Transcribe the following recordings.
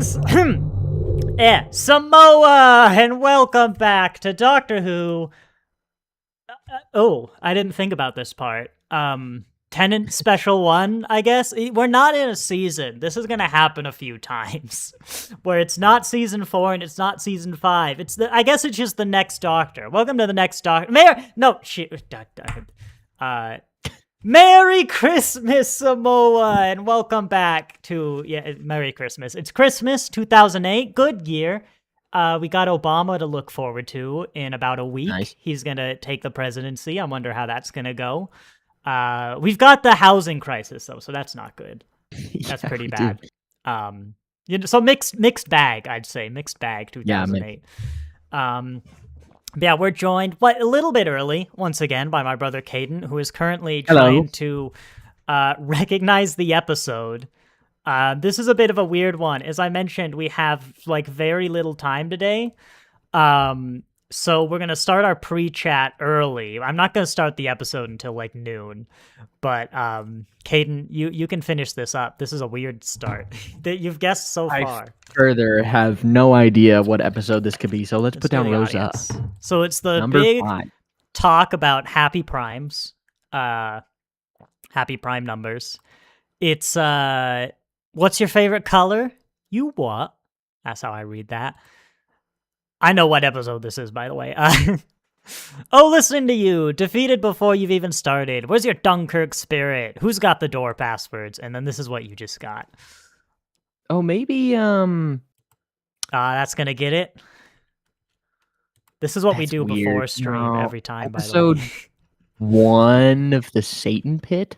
Greetings! Samoa, and welcome back to Doctor Who. Oh, I didn't think about this part. Tennant Special 1, I guess? We're not in a season. This is gonna happen a few times. Where it's not season 4 and it's not season 5. I guess it's just the next Doctor. Welcome to the next Doctor. Merry Christmas, Samoa, and welcome back to, Merry Christmas. It's Christmas 2008, good year. We got Obama to look forward to in about a week. Nice. He's going to take the presidency. I wonder how that's going to go. We've got the housing crisis, though, so that's not good. That's pretty bad. So mixed bag, I'd say. Mixed bag 2008. Yeah, we're joined a little bit early, once again, by my brother Caden, who is currently trying to recognize the episode. This is a bit of a weird one. As I mentioned, we have very little time today. So we're going to start our pre-chat early. I'm not going to start the episode until noon. But Caden, you can finish this up. This is a weird start that you've guessed so far. I further have no idea what episode this could be, so let's put down Rosa. So it's the Number big 5. Talk about happy primes. Happy prime numbers. It's what's your favorite color? You what? That's how I read that. I know what episode this is, by the way. Oh, listening to you. Defeated before you've even started. Where's your Dunkirk spirit? Who's got the door passwords? And then this is what you just got. Oh, maybe, that's gonna get it. This is what we do weird. before stream every time, episode by the way. 1 of the Satan Pit?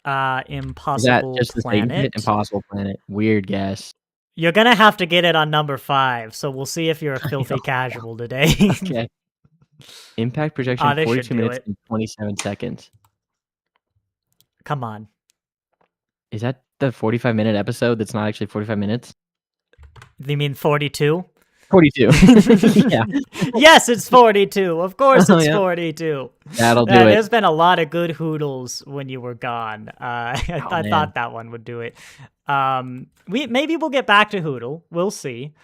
Impossible Is that just the Planet? Satan Pit? Impossible Planet. Weird guess. You're gonna have to get it on number 5, so we'll see if you're a filthy casual today. Okay. Impact projection, they 42 should do minutes it. and 27 seconds. Come on. Is that the 45-minute episode that's not actually 45 minutes? You mean 42? 42. Yeah. Yes, it's 42. Of course it's Yeah. 42. That'll do There's it. been a lot of good hoodles when you were gone. I man. thought that one would do it. Maybe we'll get back to Hoodle. We'll see.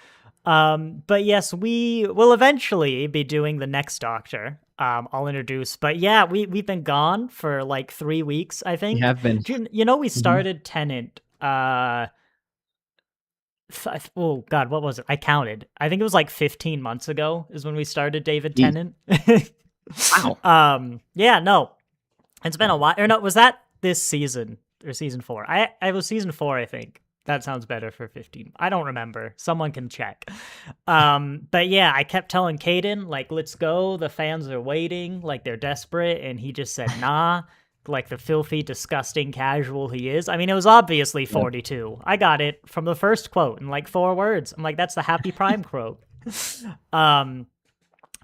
But yes, we will eventually be doing the next Doctor. I'll introduce. But yeah, we've been gone for 3 weeks, I think. We have been. We started Tennant. Oh God, what was it? I counted. I think it was 15 months ago is when we started David Tennant. Wow. Yeah, no, it's been a while. Or no, was that this season or season 4? I was season 4, I think. That sounds better for 15. I don't remember. Someone can check. But yeah, I kept telling Caden, let's go. The fans are waiting. They're desperate. And he just said, nah. The filthy, disgusting casual he is. I mean, it was obviously 42. I got it from the first quote in 4 words. I'm like, that's the Happy Prime quote. But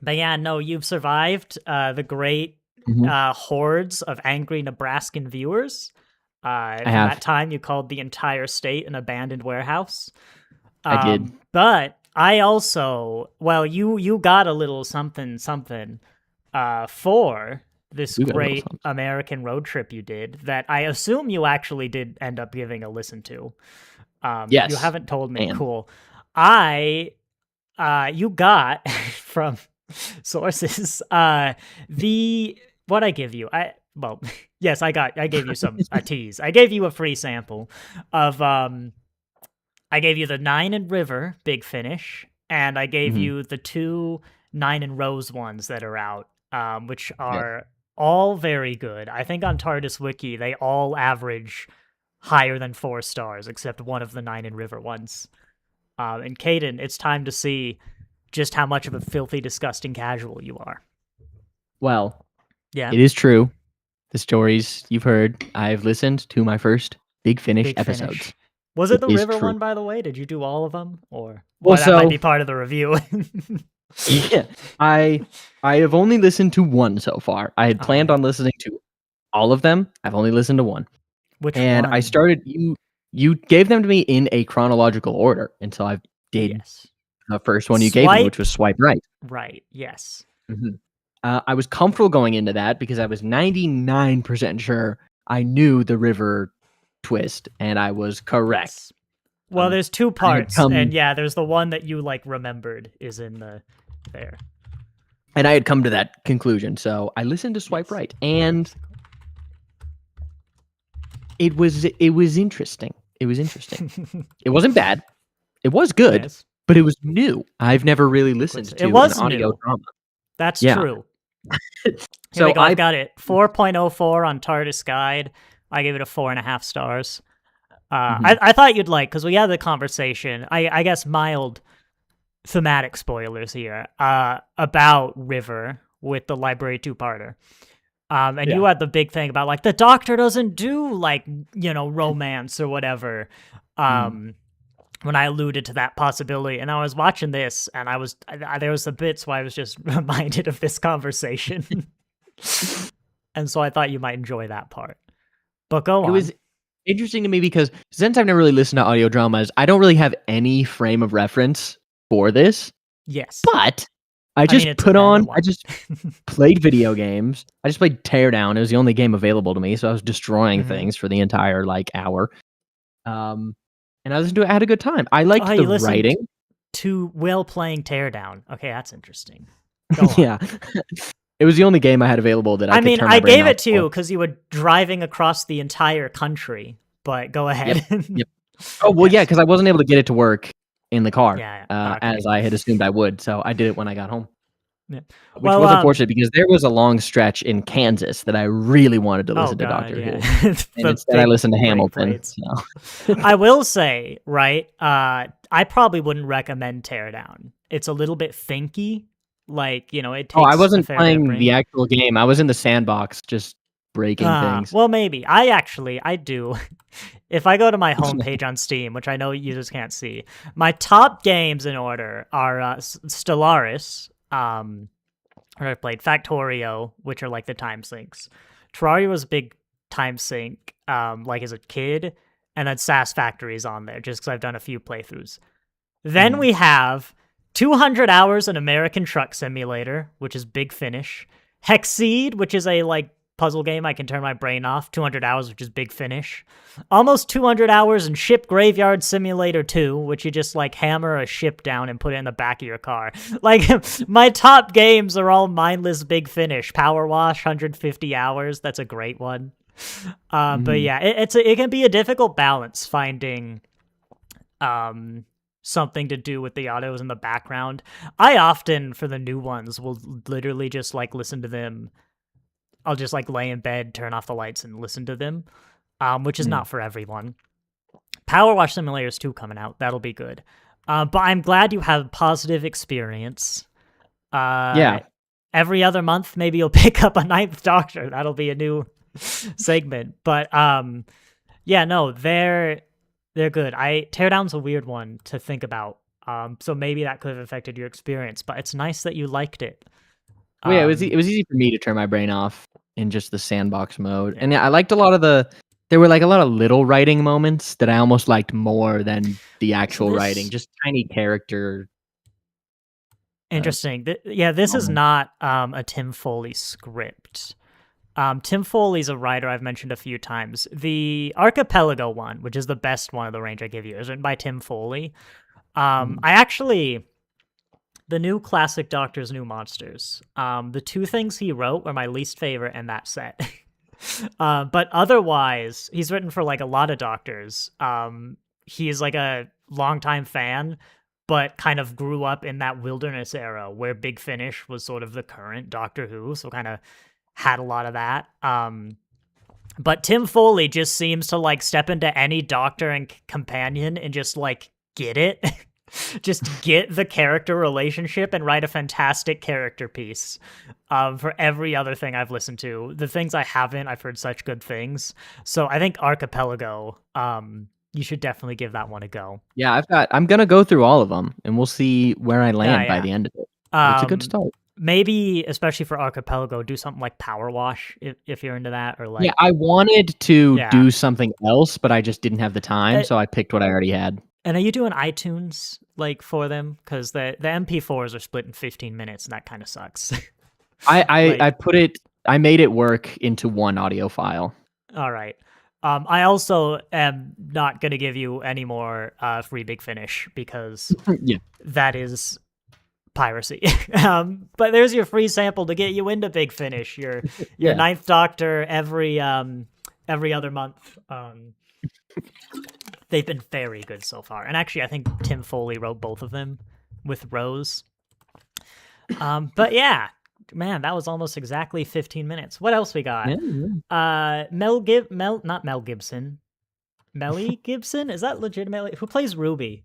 yeah, no, you've survived the great hordes of angry Nebraskan viewers. From that time, you called the entire state an abandoned warehouse. I did. But I also, you got a little something for this great American road trip you did that I assume you actually did end up giving a listen to. Yes. You haven't told me. Man. Cool. You got from sources, what I give you. Yes, I gave you a tease. I gave you a free sample of, I gave you the 9 and River Big Finish, and I gave you the 2 9 and Rose ones that are out, which are all very good. I think on TARDIS Wiki, they all average higher than 4 stars, except one of the 9 and River ones. And Caden, it's time to see just how much of a filthy, disgusting casual you are. Well, yeah, it is true. The stories you've heard, I've listened to my first Big Finish episodes. Finish. Was it the River one, by the way? Did you do all of them? Or that might be part of the review. Yeah, I have only listened to 1 so far. I had planned on listening to all of them. I've only listened to 1. Which one? I started. You gave them to me in a chronological order, and so I did the first one you gave me, which was Swipe Right. Right. Yes. Mm-hmm. I was comfortable going into that because I was 99% sure I knew the River twist, and I was correct. Well, there's two parts, come- and yeah, there's the one that you like remembered is in there. And I had come to that conclusion, so I listened to Swipe Yes. Right, and it was interesting. It was interesting. It wasn't bad. It was good, Yes. but it was new. I've never really listened It to was an audio new. drama. That's Yeah. true. So Here we go. I I've got it 4.04 on TARDIS Guide. I gave it a 4.5 stars. I thought you'd like, because we had the conversation, I guess mild thematic spoilers here, about River with the Library two-parter. And you had the big thing about, like, the Doctor doesn't do, like, romance or whatever. When I alluded to that possibility, and I was watching this, and there was the bits where I was just reminded of this conversation. And so I thought you might enjoy that part. But go on. It was interesting to me because since I've never really listened to audio dramas, I don't really have any frame of reference for this. Yes. But I just it's a put better on, one. I just played video games. I just played Teardown. It was the only game available to me, so I was destroying Mhm. things for the entire hour. And I listened to it. I had a good time. I liked you the listened writing. to Will playing Teardown. Okay, that's interesting. Go on. Yeah. It was the only game I had available that I could mean, turn my I brain gave off it to for. you because you were driving across the entire country. But go ahead. Yep. Oh, well, yeah, Yes. because I wasn't able to get it to work in the car Yeah. as I had assumed I would. So I did it when I got home. Yeah. Which Well, was unfortunate because there was a long stretch in Kansas that I really wanted to listen to God, Doctor yeah. Who. And The instead I big listened to break Hamilton. plates. So. I will say, right, I probably wouldn't recommend Teardown. It's a little bit thinky. Like, it takes Oh, I wasn't a fair bit of playing brain. the actual game. I was in the sandbox just breaking things. Well, maybe. I do. If I go to my homepage on Steam, which I know users can't see, my top games in order are Stellaris, where I played Factorio, which are like the time sinks. Terraria was a big time sink, like as a kid, and then SAS Factory is on there, just because I've done a few playthroughs. Then we have 200 hours in American Truck Simulator, which is Big Finish. Hexseed, which is a puzzle game I can turn my brain off. 200 hours, which is Big Finish. Almost 200 hours in Ship Graveyard Simulator 2, which you just hammer a ship down and put it in the back of your car. My top games are all mindless Big Finish. Power Wash, 150 hours. That's a great one. But yeah, it can be a difficult balance finding something to do with the autos in the background. I often, for the new ones, will literally just listen to them. I'll just lay in bed, turn off the lights, and listen to them, which is not for everyone. Power Wash Simulators 2 coming out. That'll be good. But I'm glad you have a positive experience. Yeah. Every other month, maybe you'll pick up a Ninth Doctor. That'll be a new segment. But yeah, no, they're good. Teardown's a weird one to think about. So maybe that could have affected your experience, but it's nice that you liked it. Well, yeah, it was easy for me to turn my brain off in just the sandbox mode. And I liked a lot of there were a lot of little writing moments that I almost liked more than the actual writing, just tiny character. Interesting. This is not a Tim Foley script. Tim Foley's a writer I've mentioned a few times. The Archipelago one, which is the best one of the range I give you, is written by Tim Foley. The new classic Doctor's New Monsters. The two things he wrote were my least favorite in that set. But otherwise, he's written for a lot of Doctors. He's a longtime fan, but kind of grew up in that wilderness era where Big Finish was sort of the current Doctor Who, so kind of had a lot of that. But Tim Foley just seems to step into any Doctor and companion and just get it. Just get the character relationship and write a fantastic character piece for every other thing I've listened to. The things I haven't, I've heard such good things. So I think Archipelago, you should definitely give that one a go. Yeah, I'm going to go through all of them and we'll see where I land by the end of it. It's a good start. Maybe, especially for Archipelago, do something like Power Wash if you're into that. Yeah, I wanted to do something else, but I just didn't have the time, so I picked what I already had. And are you doing iTunes for them? Because the MP4s are split in 15 minutes, and that kind of sucks. I made it work into one audio file. All right. I also am not going to give you any more free Big Finish because Yeah. that is piracy. But there's your free sample to get you into Big Finish. Your Yeah. Ninth Doctor every other month. They've been very good so far, and actually, I think Tim Foley wrote both of them with Rose. But yeah, man, that was almost exactly 15 minutes. What else we got? Yeah. Not Mel Gibson. Melly Gibson? Is that legitimately who plays Ruby?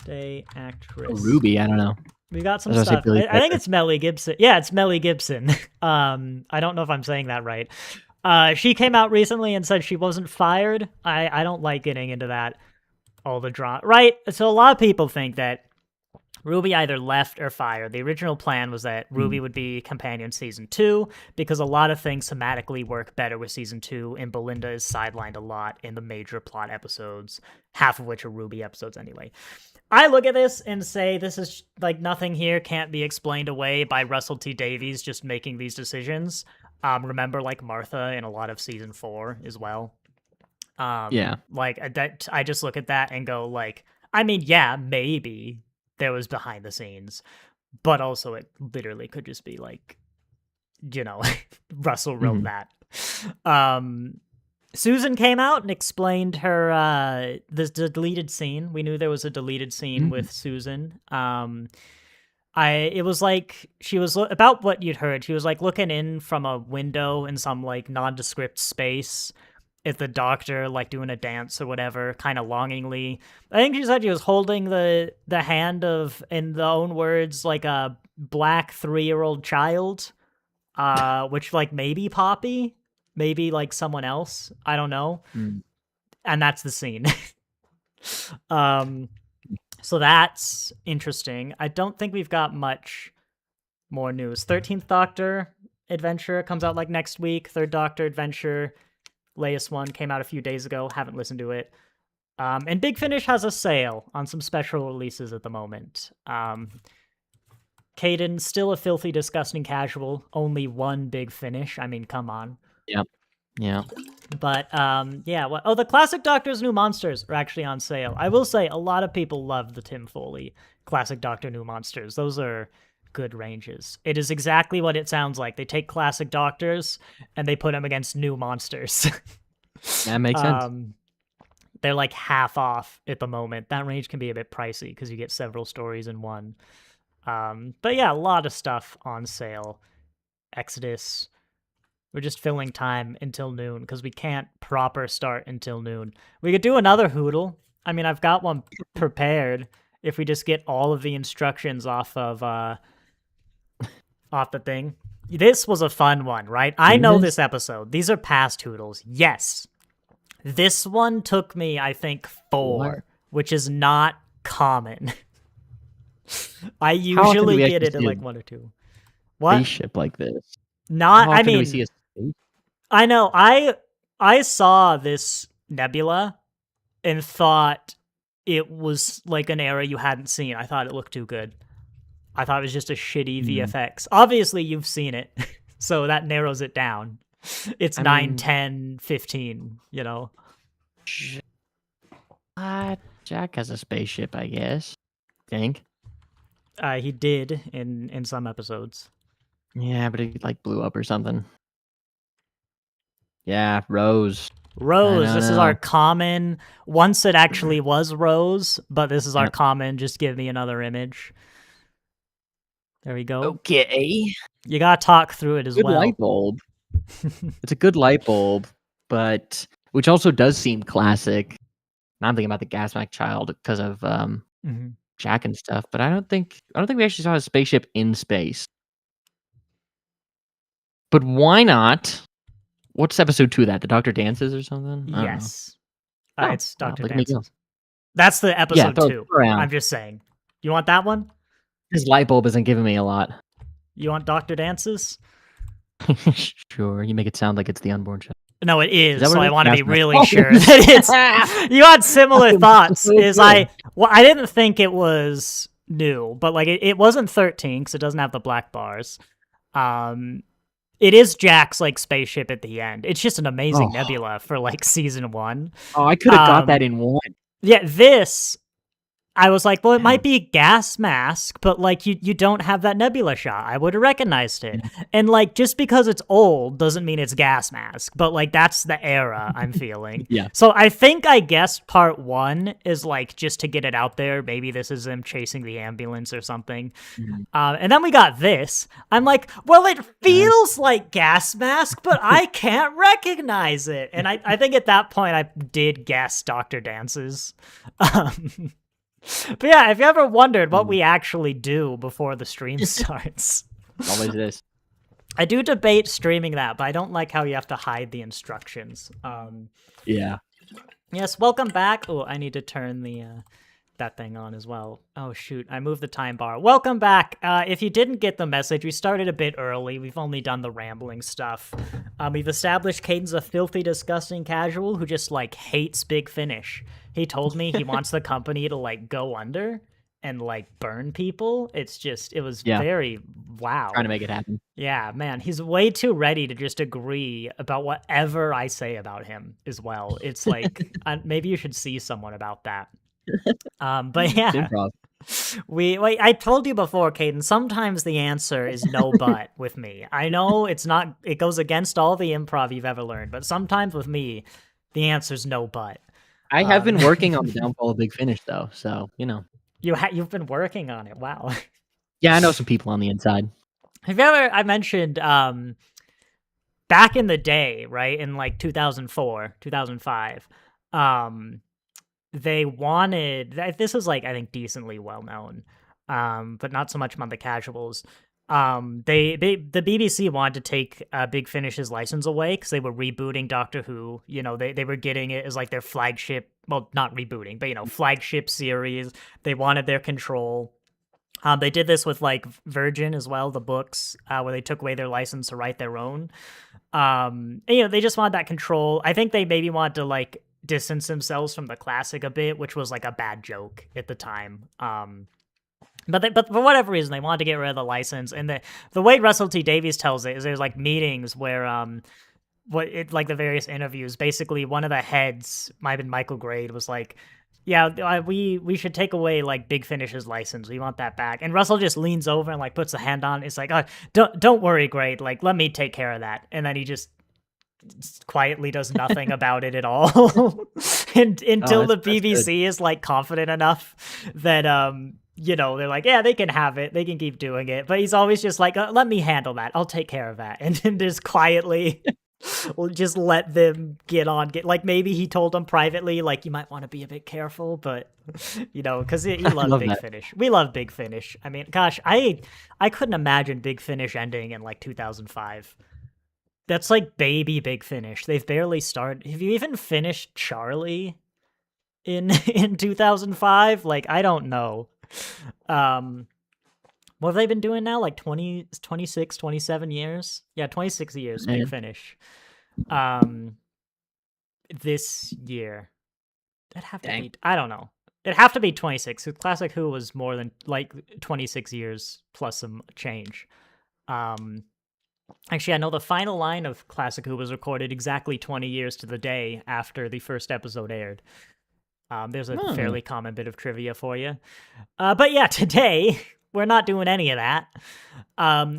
Day actress. Oh, Ruby, I don't know. We got some I was gonna say stuff. Billy I think Piper. it's Melly Gibson. Yeah, it's Melly Gibson. I don't know if I'm saying that right. She came out recently and said she wasn't fired. I don't like getting into that, all the drama. Right? So a lot of people think that Ruby either left or fired. The original plan was that Ruby would be companion season 2 because a lot of things thematically work better with season 2, and Belinda is sidelined a lot in the major plot episodes, half of which are Ruby episodes anyway. I look at this and say this is like nothing here can't be explained away by Russell T Davies just making these decisions. Remember, like Martha in a lot of season 4 as well. Yeah. Like I just look at that and go like, I mean, yeah, maybe there was behind the scenes, but also it literally could just be like, Russell wrote that. Susan came out and explained her the deleted scene. We knew there was a deleted scene with Susan. It was like she was about what you'd heard. She was like looking in from a window in some like nondescript space at the doctor, like doing a dance or whatever, kind of longingly. I think she said she was holding the hand of, in the own words, like a black 3-year-old child, which like maybe Poppy, maybe like someone else. I don't know. And that's the scene. So that's interesting. I don't think we've got much more news. 13th Doctor Adventure comes out like next week. 3rd Doctor Adventure, latest one, came out a few days ago. Haven't listened to it. And Big Finish has a sale on some special releases at the moment. Caden, still a filthy, disgusting casual. Only one Big Finish. I mean, come on. Yep. Yeah. But yeah. The Classic Doctor's New Monsters are actually on sale. I will say a lot of people love the Tim Foley Classic Doctor New Monsters. Those are good ranges. It is exactly what it sounds like. They take classic doctors and they put them against new monsters. That makes sense. They're like half off at the moment. That range can be a bit pricey because you get several stories in one. But yeah, a lot of stuff on sale. Exodus. We're just filling time until noon because we can't proper start until noon. We could do another Hoodle. I mean, I've got one prepared if we just get all of the instructions off of off the thing. This was a fun one, right? I know this episode. These are past Hoodles. Yes. This one took me, I think, 4, which is not common. I usually get it in like 1 or 2. What? Spaceship like this. Not, I mean, do we see a space? I know. I saw this nebula and thought it was like an era you hadn't seen. I thought it looked too good. I thought it was just a shitty VFX. Obviously, you've seen it, so that narrows it down. It's 9, 10, 15, you know? Jack has a spaceship, I guess. Think. He did in some episodes. Yeah, but it like blew up or something. Yeah, Rose. Rose, this is our common. Once it actually was Rose, but this is our common. Just give me another image. There we go. Okay. You gotta talk through it as Good well. light bulb. It's a good light bulb, but which also does seem classic. Now I'm thinking about the Gasmac child because of Jack and stuff, but I don't think we actually saw a spaceship in space. But why not? What's episode 2 of that? The Doctor Dances or something? Yes. It's Dr. look at me go. Dances. That's the episode 2. Around. I'm just saying. You want that one? His light bulb isn't giving me a lot. You want Dr. Dances? Sure. You make it sound like it's the unborn child. No, it is. Is So I want to be Gasmac. really sure that it's. You had similar thoughts. I didn't think it was new, but like it wasn't 13 because it doesn't have the black bars. It is Jack's like spaceship at the end. It's just an amazing Oh. nebula for like season 1. Oh, I could have got that in one. Yeah, this I was like, well, it Yeah. might be a gas mask, but like you don't have that nebula shot. I would have recognized it. And like just because it's old doesn't mean it's gas mask, but like that's the era I'm feeling. Yeah. So I think I guessed part 1 is like just to get it out there. Maybe this is them chasing the ambulance or something. And then we got this. I'm like, well, it feels like gas mask, but I can't recognize it. And I think at that point I did guess Dr. Dances. But yeah, if you ever wondered what we actually do before the stream starts, Always this. I do debate streaming that, but I don't like how you have to hide the instructions. Yeah. Yes, welcome back. Oh, I need to turn the that thing on as well. Oh shoot, I moved the time bar. Welcome back. If you didn't get the message, we started a bit early. We've only done the rambling stuff. We've established Caden's a filthy, disgusting casual who just like hates Big Finish. He told me he wants the company to like go under and like burn people. It was very wow. Trying to make it happen. Yeah, man, he's way too ready to just agree about whatever I say about him as well. It's like maybe you should see someone about that. But yeah, Improv. I told you before, Caden, sometimes the answer is no but with me. I know it goes against all the improv you've ever learned, but sometimes with me, the answer's no but. I have been working on the downfall of Big Finish though, so you know. You've been working on it. Wow. Yeah, I know some people on the inside. Have you ever, I mentioned back in the day, right, in like 2004, 2005, they wanted, this is like, I think, decently well known, but not so much among the casuals. The BBC wanted to take Big Finish's license away because they were rebooting Doctor Who. You know, they were getting it as like their flagship, well, not rebooting, but you know, flagship series. They wanted their control. They did this with like Virgin as well, the books, where they took away their license to write their own. And, you know, they just wanted that control. I think they maybe wanted to like distance themselves from the classic a bit, which was like a bad joke at the time. But for whatever reason, they wanted to get rid of the license. And the way Russell T Davies tells it is there's like meetings where like the various interviews, basically one of the heads, might have been Michael Grade, was like, yeah, we should take away like Big Finish's license. We want that back. And Russell just leans over and like puts a hand on it. It's like, oh, don't worry, Grade. Like, let me take care of that. And then he just quietly does nothing about it at all until the BBC is like confident enough that you know, they're like, yeah, they can have it, they can keep doing it, but he's always just like, let me handle that, I'll take care of that, and then just quietly we'll just let them get like maybe he told them privately like, you might want to be a bit careful, but you know, because he loved Big Finish. We love Big Finish. I mean, gosh, I couldn't imagine Big Finish ending in like 2005. That's like baby Big Finish. They've barely started. Have you even finished Charlie in 2005? Like, I don't know. What have they been doing now? Like 20, 26, 27 years? Yeah, 26 years, Big Finish. This year. That'd have to be, I don't know. It'd have to be 26. Classic Who was more than like 26 years plus some change. Actually, I know the final line of Classic Who was recorded exactly 20 years to the day after the first episode aired. There's a fairly common bit of trivia for you. But yeah, today, we're not doing any of that.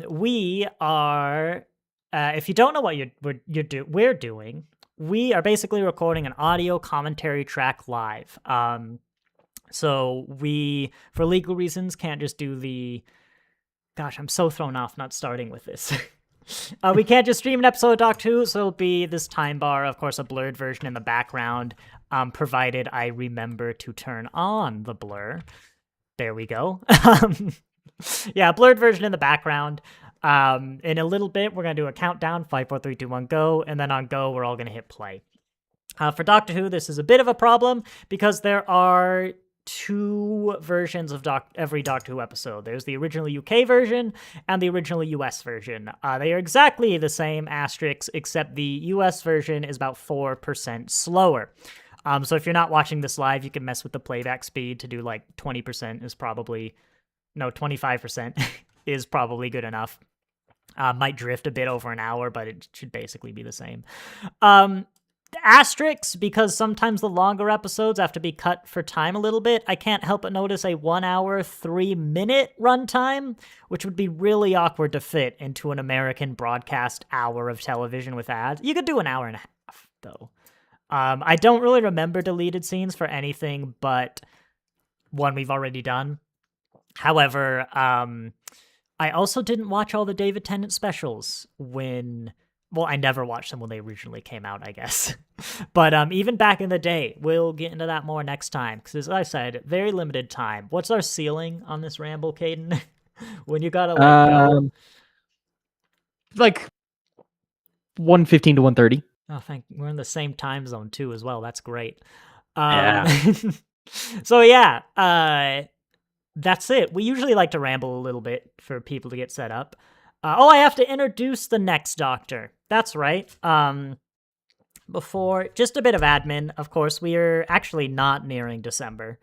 We are, if you don't know what we're doing, we are basically recording an audio commentary track live. So we, for legal reasons, can't just do the, gosh, I'm so thrown off not starting with this. We can't just stream an episode of Doctor Who, so it'll be this time bar, of course, a blurred version in the background, provided I remember to turn on the blur. There we go. Yeah, blurred version in the background. In a little bit, we're going to do a countdown, 5, 4, 3, 2, 1, go, and then on go, we're all going to hit play. For Doctor Who, this is a bit of a problem, because there are 2 versions of every Doctor Who episode. There's the original UK version and the original US version. They are exactly the same asterisks, except the US version is about 4% slower. So if you're not watching this live, you can mess with the playback speed to do like 20% is probably, no, 25% is probably good enough. Might drift a bit over an hour, but it should basically be the same. Asterisks, because sometimes the longer episodes have to be cut for time a little bit. I can't help but notice a 1 hour, 3 minute runtime, which would be really awkward to fit into an American broadcast hour of television with ads. You could do an hour and a half, though. I don't really remember deleted scenes for anything but one we've already done. However, I also didn't watch all the David Tennant specials I never watched them when they originally came out, I guess. But even back in the day, we'll get into that more next time, because as I said, very limited time. What's our ceiling on this ramble, Caden? When you gotta let go? Like 1:15 to 1:30. Oh, we're in the same time zone too, as well. That's great. Yeah. So yeah, that's it. We usually like to ramble a little bit for people to get set up. I have to introduce the next Doctor. That's right. Before, just a bit of admin, of course, we are actually not nearing December.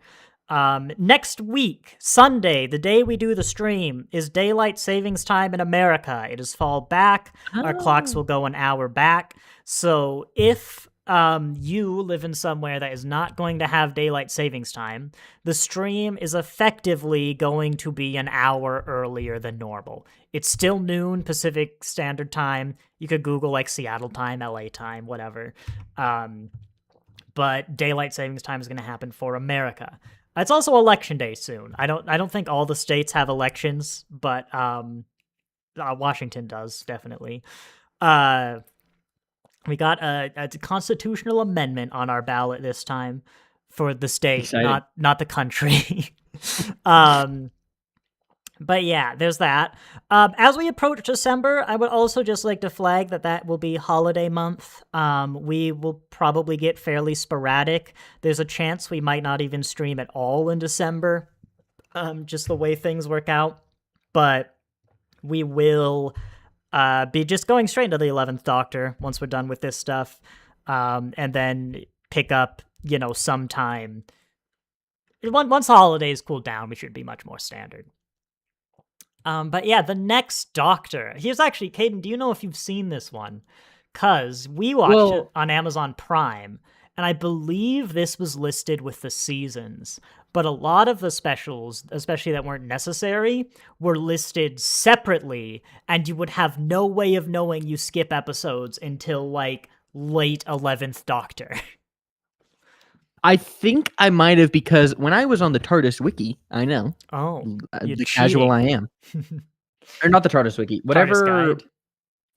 Next week, Sunday, the day we do the stream, is daylight savings time in America. It is fall back. Our clocks will go an hour back. So if you live in somewhere that is not going to have daylight savings time, the stream is effectively going to be an hour earlier than normal. It's still noon Pacific Standard Time. You could Google like Seattle time, LA time, whatever. But daylight savings time is going to happen for America. It's also election day soon. I don't think all the states have elections, but Washington does definitely. We got a constitutional amendment on our ballot this time for the state, not the country. But yeah, there's that. As we approach December, I would also just like to flag that will be holiday month. We will probably get fairly sporadic. There's a chance we might not even stream at all in December, just the way things work out. But we will be just going straight into the 11th Doctor once we're done with this stuff, and then pick up, sometime. Once the holidays cool down, we should be much more standard. But yeah, the next Doctor. Here's actually, Caden, do you know if you've seen this one? Because we watched it on Amazon Prime, and I believe this was listed with the seasons. But a lot of the specials, especially that weren't necessary, were listed separately, and you would have no way of knowing you skip episodes until, like, late 11th Doctor. I think I might have, because when I was on the TARDIS wiki, I know. Oh, the casual I am. Or not the TARDIS wiki, whatever.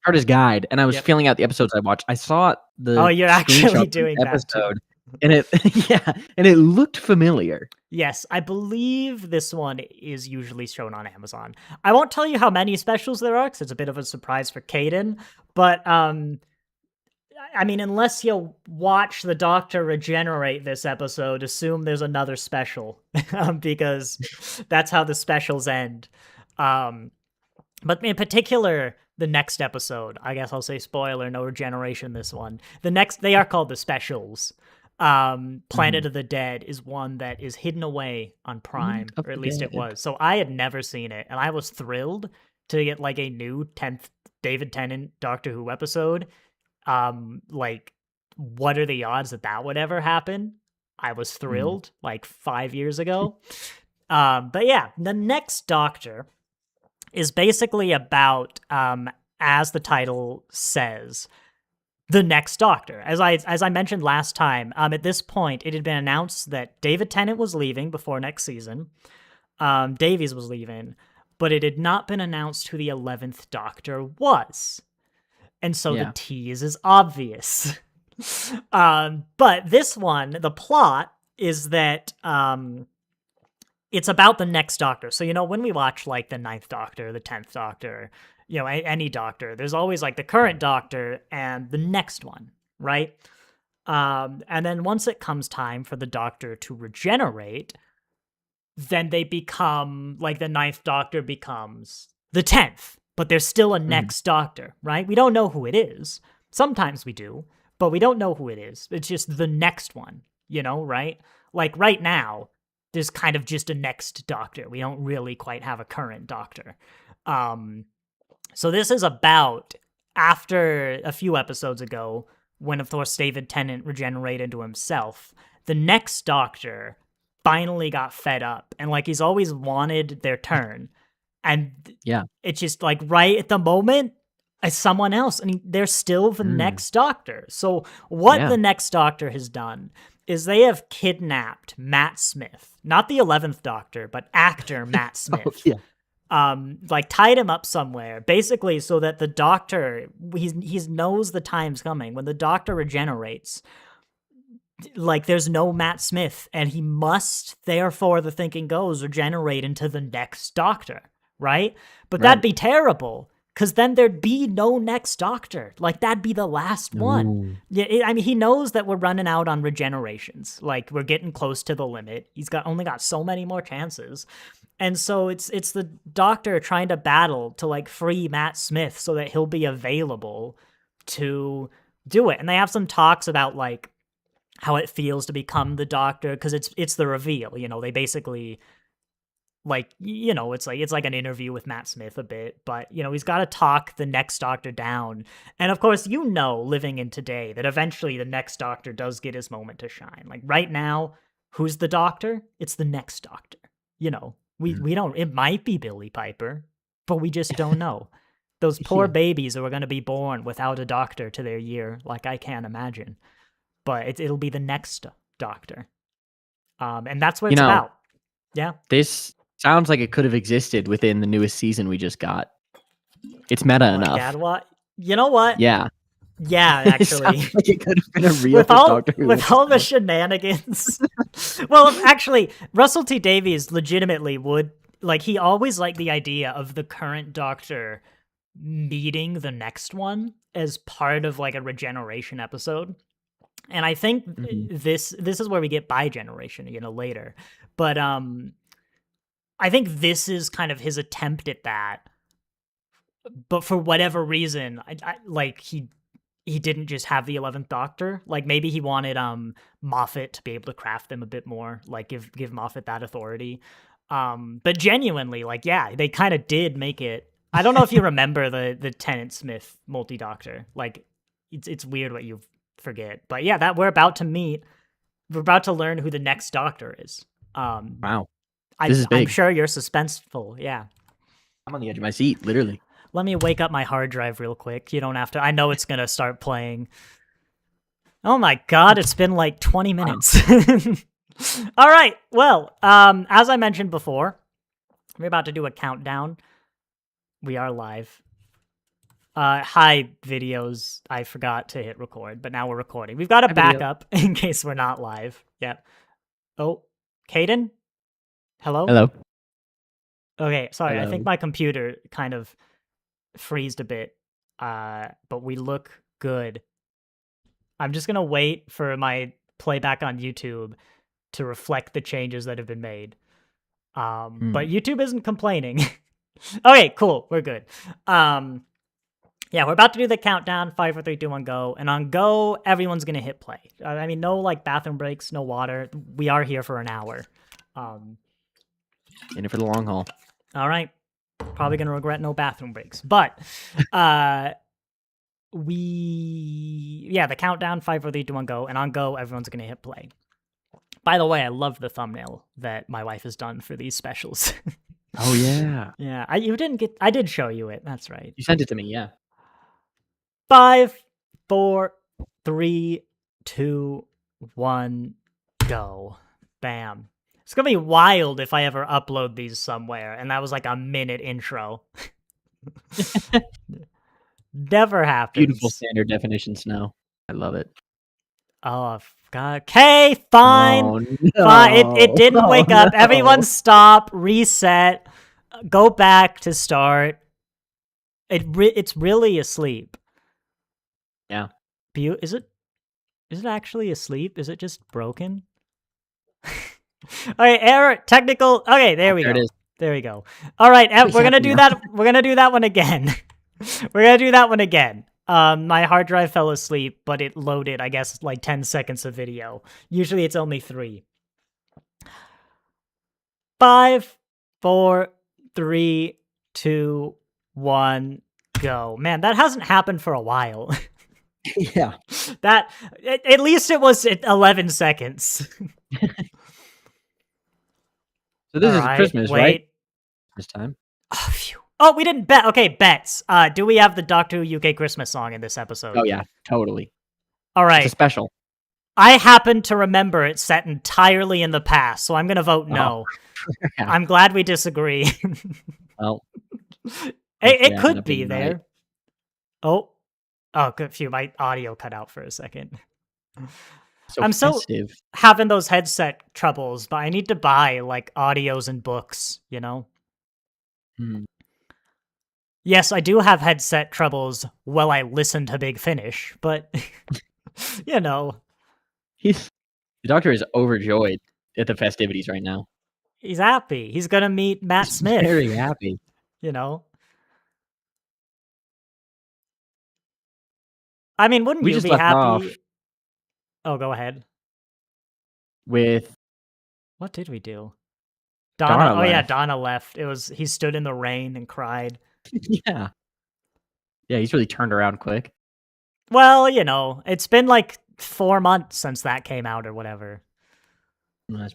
TARDIS guide, and I was filling out the episodes I watched. I saw the you're actually doing that episode, and it looked familiar. Yes, I believe this one is usually shown on Amazon. I won't tell you how many specials there are, because it's a bit of a surprise for Caden, but I mean, unless you watch the Doctor regenerate this episode, assume there's another special, because that's how the specials end. But in particular, the next episode, I guess I'll say spoiler, no regeneration this one. They are called the specials. Planet of the Dead is one that is hidden away on Prime, or at least it was. So I had never seen it, and I was thrilled to get like a new 10th David Tennant Doctor Who episode. Like, what are the odds that would ever happen? I was thrilled, like 5 years ago. But yeah, the next Doctor is basically about, as the title says, the next Doctor. As I mentioned last time, at this point, it had been announced that David Tennant was leaving before next season. Davies was leaving, but it had not been announced who the 11th Doctor was. And so the tease is obvious. But this one, the plot is that it's about the next Doctor. So, when we watch like the 9th Doctor, the 10th Doctor, any Doctor, there's always like the current Doctor and the next one, right? And then once it comes time for the Doctor to regenerate, then they become, like the 9th Doctor becomes the 10th. But there's still a next Doctor, right? We don't know who it is. Sometimes we do, but we don't know who it is. It's just the next one, right? Like right now, there's kind of just a next Doctor. We don't really quite have a current Doctor. So this is about after a few episodes ago, when of course David Tennant regenerated into himself, the next Doctor finally got fed up, and like he's always wanted their turn, and Yeah. it's just like right at the moment, it's someone else, and they're still the next Doctor. So what Yeah. the next Doctor has done is they have kidnapped Matt Smith, not the 11th Doctor, but actor Matt Smith. Yeah. Like tied him up somewhere, basically, so that the Doctor he knows the time's coming when the Doctor regenerates. Like there's no Matt Smith, and he must, therefore, the thinking goes, regenerate into the next Doctor, right? But that'd be terrible, because then there'd be no next Doctor. Like that'd be the last one. Ooh. Yeah, I mean, he knows that we're running out on regenerations. Like we're getting close to the limit. He's only got so many more chances. And so it's the Doctor trying to battle to like free Matt Smith so that he'll be available to do it. And they have some talks about like how it feels to become the Doctor, because it's the reveal. You know, they basically like, you know, it's like an interview with Matt Smith a bit, but you know, he's got to talk the next Doctor down. And of course, you know, living in today, that eventually the next Doctor does get his moment to shine. Like right now, who's the Doctor? It's the next Doctor. You know, we don't, it might be Billie Piper, but we just don't know. Those poor babies who are going to be born without a Doctor to their year, like I can't imagine. But it'll be the next Doctor. And that's what it's about. Yeah. This sounds like it could have existed within the newest season we just got. It's meta enough. Dad, what? You know what? Yeah. Yeah, It actually. sounds like it could have been a real with all Doctor Who with all the shenanigans. Well, actually, Russell T Davies legitimately would, like, he always liked the idea of the current Doctor meeting the next one as part of like a regeneration episode. And I think this is where we get bi-generation, you know, later. But I think this is kind of his attempt at that. But for whatever reason, I like he didn't just have the 11th Doctor. Like maybe he wanted Moffat to be able to craft them a bit more, like give Moffat that authority. But genuinely, like yeah, they kind of did make it. I don't know if you remember the Tennant Smith multi-Doctor. Like it's weird what you forget. But yeah, that we're about to meet. We're about to learn who the next Doctor is. Wow. This is big. I'm sure you're suspenseful. Yeah. I'm on the edge of my seat, literally. Let me wake up my hard drive real quick. You don't have to. I know it's going to start playing. Oh my God, it's been like 20 minutes. All right. Well, as I mentioned before, we're about to do a countdown. We are live. Hi, videos. I forgot to hit record, but now we're recording. We've got a backup in case we're not live. Yep. Oh, Caden? Hello? Hello. Okay, sorry. Hello. I think my computer kind of freezed a bit, but we look good. I'm just going to wait for my playback on YouTube to reflect the changes that have been made. But YouTube isn't complaining. Okay, cool. We're good. Yeah, we're about to do the countdown. 5, 4, 3, 2, 1, go. And on go, everyone's going to hit play. I mean, no like bathroom breaks, no water. We are here for an hour. In it for the long haul. All right. Probably going to regret no bathroom breaks. But the countdown, 5, 4, 3, 2, 1, go. And on go, everyone's going to hit play. By the way, I love the thumbnail that my wife has done for these specials. Oh, yeah. Yeah, I did show you it. That's right. You sent it to me, yeah. 5, 4, 3, 2, 1, go. Bam. It's gonna be wild if I ever upload these somewhere, and that was like a minute intro. Never happens. Beautiful standard definition snow. I love it. Oh, God. Okay, fine. Oh, no. Fine. It didn't wake up. Everyone stop, reset, go back to start. It's really asleep. Yeah. Is it actually asleep? Is it just broken? Okay, error, technical. Okay, there we go. It is. There we go. All right, we're gonna do that. We're gonna do that one again. We're gonna do that one again. My hard drive fell asleep, but it loaded, I guess, like 10 seconds of video. Usually it's only 3. 5, 4, 3, 2, 1, go. Man, that hasn't happened for a while. Yeah. That at least it was at 11 seconds. So this All is right, Christmas, right? wait. This time. Oh, phew. Oh, we didn't bet. Okay, bets. Do we have the Doctor Who UK Christmas song in this episode? Oh yeah, totally. All It's a right. special. I happen to remember it set entirely in the past, so I'm going to vote no. Yeah. I'm glad we disagree. Well, it could up be being there. right. Oh, good. Phew, my audio cut out for a second. So I'm so festive. having those headset troubles, but I need to buy like audios and books, you know? Hmm. Yes, I do have headset troubles while I listen to Big Finish, but you know, The Doctor is overjoyed at the festivities right now. he's happy. He's gonna meet Matt Smith. Very happy. You know? I mean, wouldn't We you just be left happy? off Oh, go ahead. with What did we do? Donna Oh yeah, left. Donna left. He stood in the rain and cried. Yeah. Yeah, he's really turned around quick. Well, you know, it's been like 4 months since that came out or whatever. That's-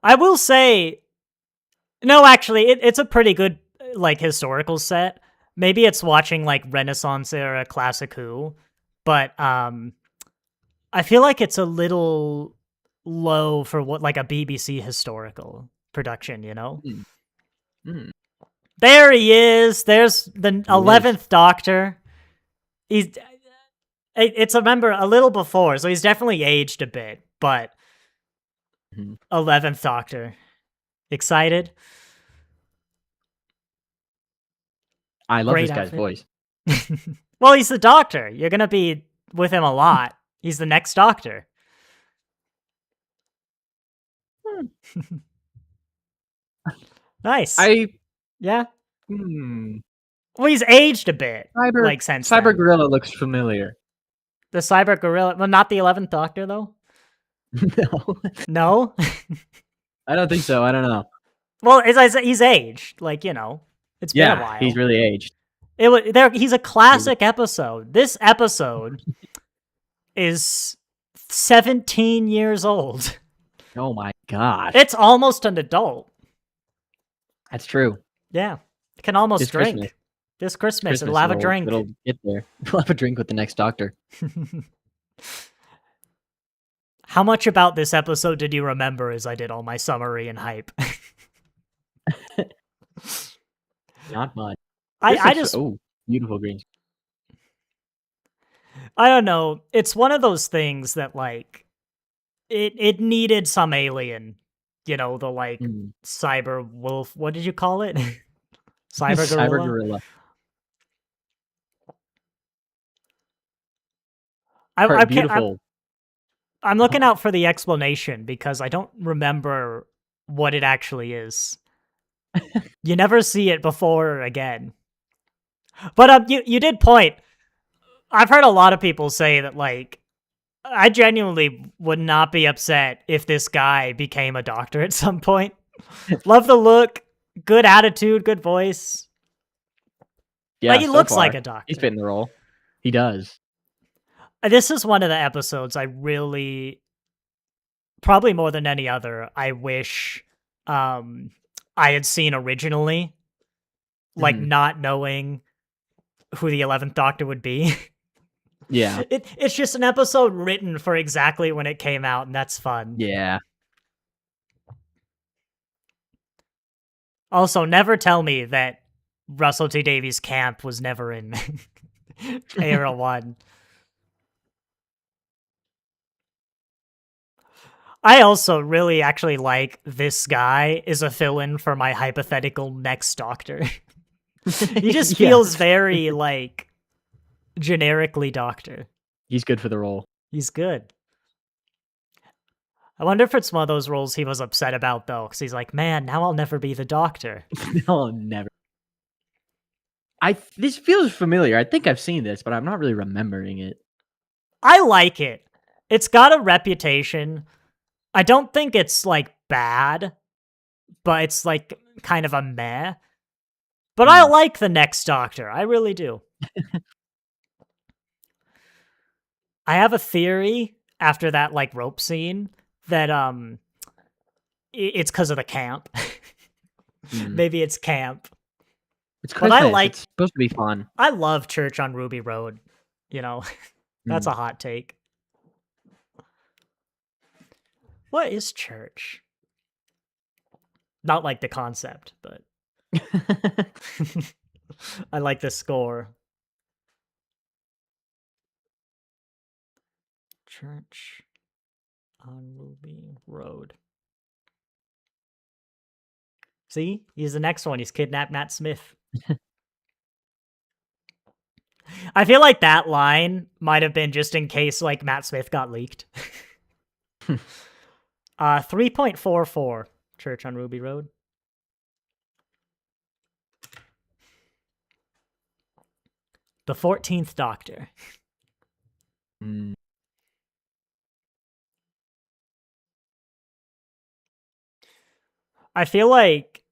I will say, no, actually, it's a pretty good like historical set. Maybe it's watching like Renaissance era classic Who, but I feel like it's a little low for what like a BBC historical production, you know? Hmm. There he is. There's the 11th Doctor. It's remember a little before, so he's definitely aged a bit, but Mhm. 11th Doctor. Excited? I love Great this guy's outfit. voice. Well, he's the Doctor. You're gonna be with him a lot. He's the next Doctor. Nice. Yeah. Well, he's aged a bit. Like since Cyber then. Gorilla looks familiar. The Cyber Gorilla. Well, not the 11th Doctor though. No. No. I don't think so. I don't know. Well, as I said, he's aged. Like you know, it's been a while. He's really aged. It was there. He's a classic episode. This episode is 17 years old. Oh my gosh. It's almost an adult. That's true. Yeah, it can almost This drink. Christmas. This Christmas, it'll have a drink. It'll get there. We'll have a drink with the next Doctor. How much about this episode did you remember as I did all my summary and hype? Not much. I just beautiful green. I don't know. It's one of those things that like it needed some alien, you know, the like cyber wolf. What did you call it? Cyber gorilla. Cyber Gorilla. Beautiful. I'm looking out for the explanation because I don't remember what it actually is. You never see it before or again. But you did point. I've heard a lot of people say that like I genuinely would not be upset if this guy became a doctor at some point. Love the look, good attitude, good voice. Yeah, like he so looks far, like a doctor. He's fitting the role. He does. This is one of the episodes I really, probably more than any other, I wish I had seen originally. Like not knowing who the 11th Doctor would be. Yeah. It's just an episode written for exactly when it came out, and that's fun. Yeah. Also, never tell me that Russell T Davies' camp was never in Era 1. I also really actually like this guy is a fill-in for my hypothetical next Doctor. He just feels very, like, generically Doctor. He's good for the role. He's good. I wonder if it's one of those roles he was upset about, though, because he's like, man, now I'll never be the Doctor. No, never. This feels familiar. I think I've seen this, but I'm not really remembering it. I like it. It's got a reputation. I don't think it's, like, bad, but it's, like, kind of a meh. But I like the next Doctor. I really do. I have a theory after that like rope scene that it's because of the camp. Maybe it's camp. It's Christmas. But I like. It's supposed to be fun. I love Church on Ruby Road. You know, that's a hot take. What is church? Not like the concept, but I like the score. Church on Ruby Road. See? He's the next one. He's kidnapped Matt Smith. I feel like that line might have been just in case like Matt Smith got leaked. 3.44 Church on Ruby Road. The 14th Doctor. I feel like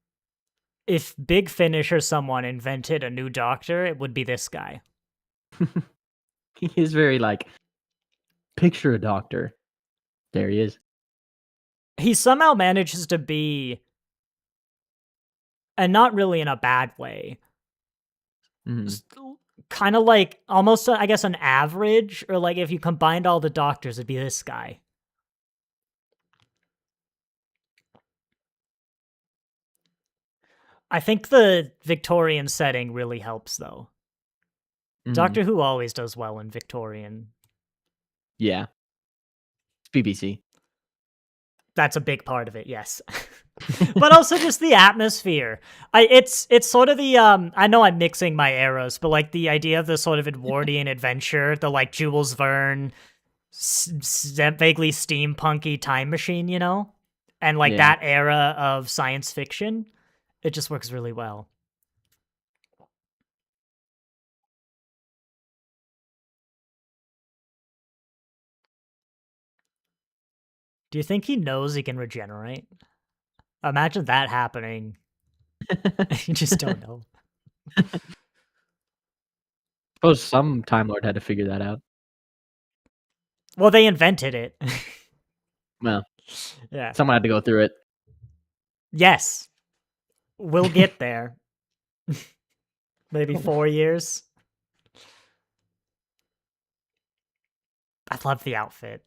if Big Finish or someone invented a new Doctor, it would be this guy. He is very like, picture a doctor. There he is. He somehow manages to be, and not really in a bad way, kind of like almost, I guess, an average, or like if you combined all the doctors, it'd be this guy. I think the Victorian setting really helps, though. Doctor Who always does well in Victorian. Yeah. It's BBC. That's a big part of it, yes. But also just the atmosphere. It's sort of the I know I'm mixing my eras, but like the idea of the sort of Edwardian adventure, the like Jules Verne, vaguely steampunky time machine, you know, and like that era of science fiction, it just works really well. Do you think he knows he can regenerate? Imagine that happening. You just don't know. Suppose some Time Lord had to figure that out. Well, they invented it. Well, yeah. Someone had to go through it. Yes. We'll get there. Maybe 4 years. I love the outfit.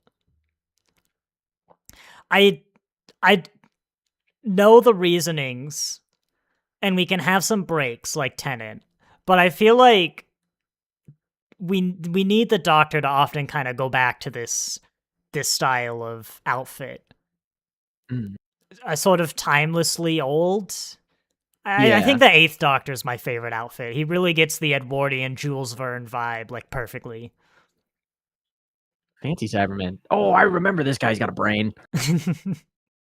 I know the reasonings, and we can have some breaks like Tennant, but I feel like we need the Doctor to often kind of go back to this style of outfit. A sort of timelessly old. I think the 8th Doctor is my favorite outfit. He really gets the Edwardian Jules Verne vibe like perfectly. Fancy Cyberman. Oh, I remember this guy's got a brain.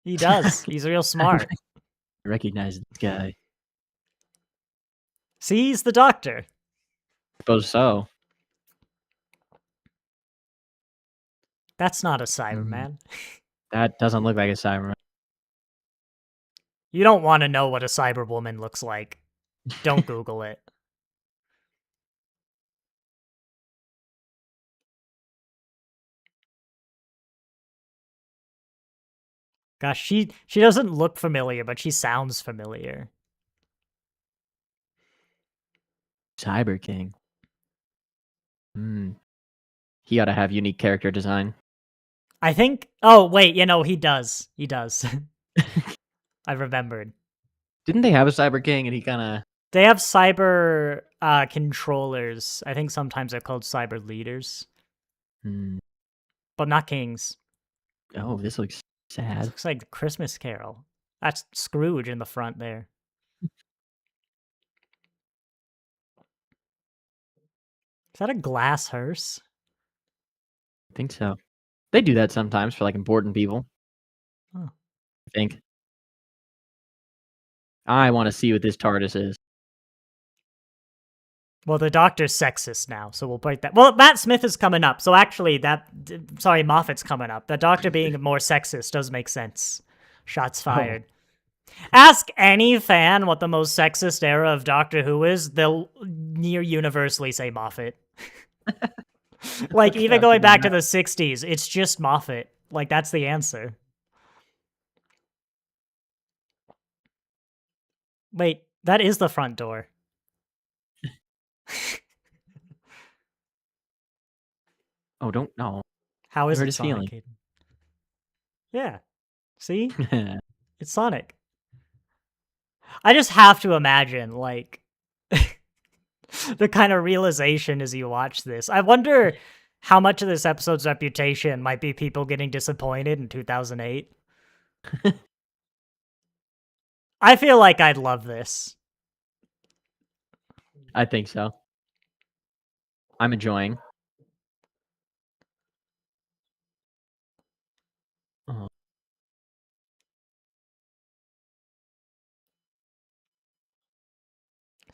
He does. He's real smart. I recognize this guy. See, he's the Doctor. Suppose so. That's not a Cyberman. That doesn't look like a Cyberman. You don't want to know what a Cyberwoman looks like. Don't Google it. Gosh, she doesn't look familiar, but she sounds familiar. Cyber King. He ought to have unique character design. I think. Oh wait, he does. He does. I remembered. Didn't they have a Cyber King, and he kind of? They have cyber controllers. I think sometimes they're called cyber leaders, but not kings. Oh, this looks sad. This looks like the Christmas Carol. That's Scrooge in the front there. Is that a glass hearse? I think so. They do that sometimes for like important people. Huh. I think. I want to see what this TARDIS is. Well, the Doctor's sexist now, so we'll break that. Well, Matt Smith is coming up, so actually Moffat's coming up. The Doctor being more sexist does make sense. Shots fired. Ask any fan what the most sexist era of Doctor Who is, they'll near universally say Moffat. Like, Okay, even I'll going give them back to that. the 60s, it's just Moffat. Like, that's the answer. Wait, that is the front door. Oh, don't no. How You is hurt it his Sonic, feeling. Caden? Yeah. See? It's Sonic. I just have to imagine, like, the kind of realization as you watch this. I wonder how much of this episode's reputation might be people getting disappointed in 2008. I feel like I'd love this. I think so. I'm enjoying. Uh-huh.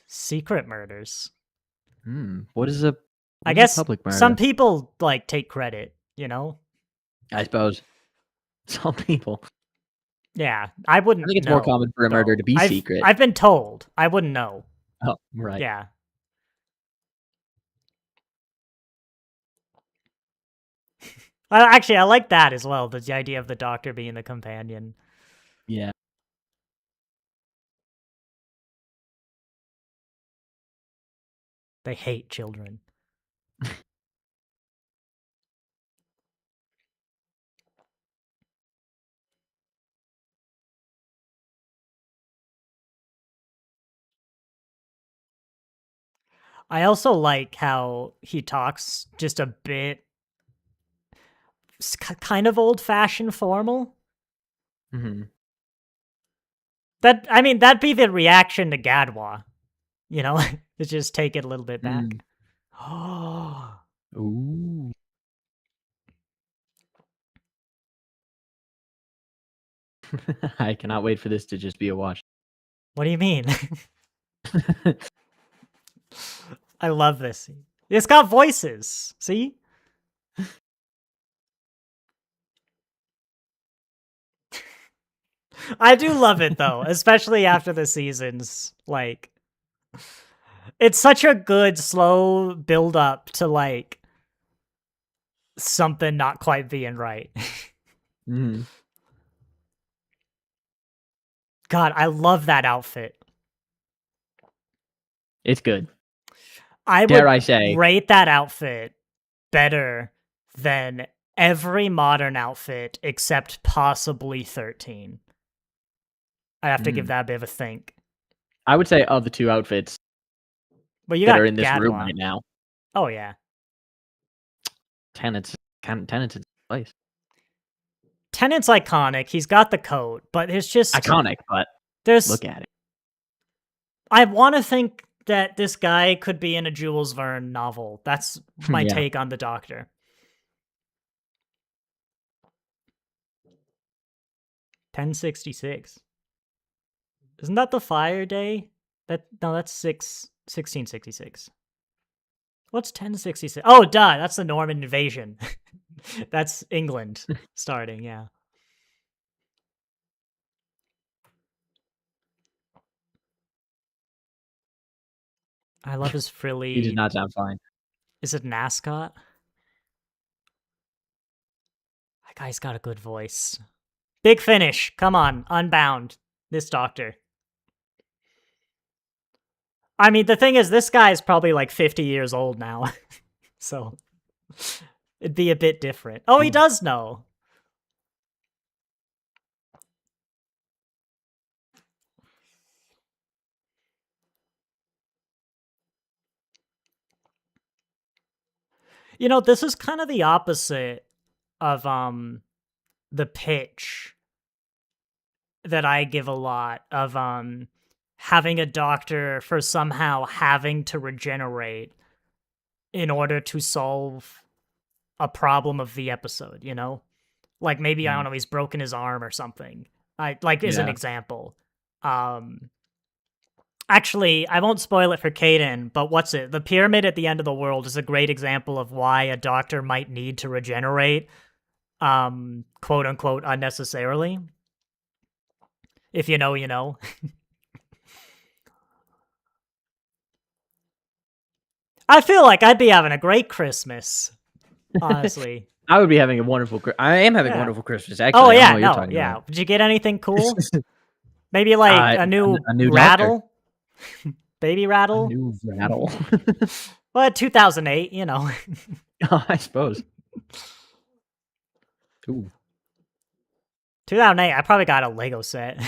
Secret murders. What is a I what is a guess public some murder? people like take credit, you know? I suppose some people. Yeah, I I wouldn't think it's more know. common for a murder Though. to be secret. I've been told. I wouldn't know. Oh, right. Yeah. Actually, I like that as well. The idea of the doctor being the companion. Yeah. They hate children. I also like how he talks just a bit kind of old-fashioned formal. Mm-hmm. That, I mean, that'd be the reaction to Gadwa, you know? To just take it a little bit back. Oh. Ooh. I cannot wait for this to just be a watch. What do you mean? I love this. It's got voices. See? I do love it though, especially after the seasons. Like, it's such a good slow build up to like something not quite being right. Mm-hmm. God, I love that outfit. It's good. I Dare would I say? rate that outfit better than every modern outfit except possibly 13. I have to give that a bit of a think. I would say of the two outfits But you that got are in this room Gadwa. right now, Oh yeah. Tenant's in place. Tennant's iconic. He's got the coat, but it's just Iconic, but there's look at it. I want to think that this guy could be in a Jules Verne novel. That's my Yeah. take on the Doctor. 1066. Isn't that the fire day? That's 1666. What's 1066? Oh, duh, that's the Norman invasion. That's England starting, yeah. I love his frilly. He does not sound fine. Is it an ascot? That guy's got a good voice. Big Finish. Come on, Unbound. This Doctor. I mean, the thing is, this guy is probably like 50 years old now. So it'd be a bit different. Oh, he does know. You know, this is kind of the opposite of the pitch that I give a lot of having a doctor for somehow having to regenerate in order to solve a problem of the episode, you know? Like maybe I don't know, he's broken his arm or something. I like as an example. Actually, I won't spoil it for Caden, but what's it? The pyramid at the end of the world is a great example of why a doctor might need to regenerate, quote unquote, unnecessarily. If you know, you know. I feel like I'd be having a great Christmas, honestly. I would be having a wonderful. I am having a Yeah. wonderful Christmas. Actually, Oh I don't know yeah, what you're no, talking yeah. about. Did you get anything cool? Maybe like a new Doctor. rattle, baby A rattle. new rattle. Well, 2008, you know. I suppose. Ooh. 2008, I probably got a Lego set.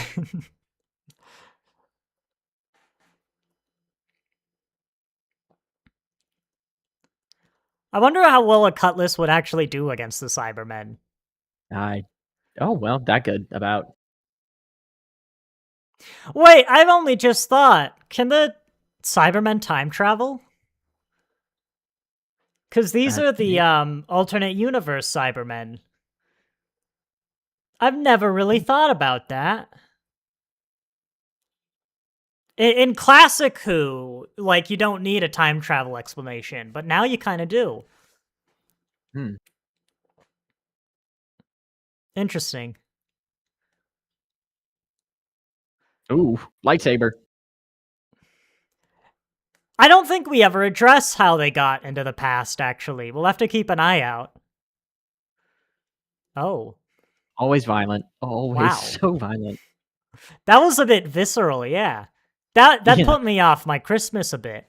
I wonder how well a Cutlass would actually do against the Cybermen. Oh well, that good about. Wait, I've only just thought. Can the Cybermen time travel? Because these are the alternate universe Cybermen. I've never really thought about that. In classic Who, like, you don't need a time travel explanation, but now you kind of do. Interesting. Ooh, lightsaber. I don't think we ever address how they got into the past, actually. We'll have to keep an eye out. Oh. Always violent. Always Wow. so violent. That was a bit visceral, yeah. That Yeah. put me off my Christmas a bit.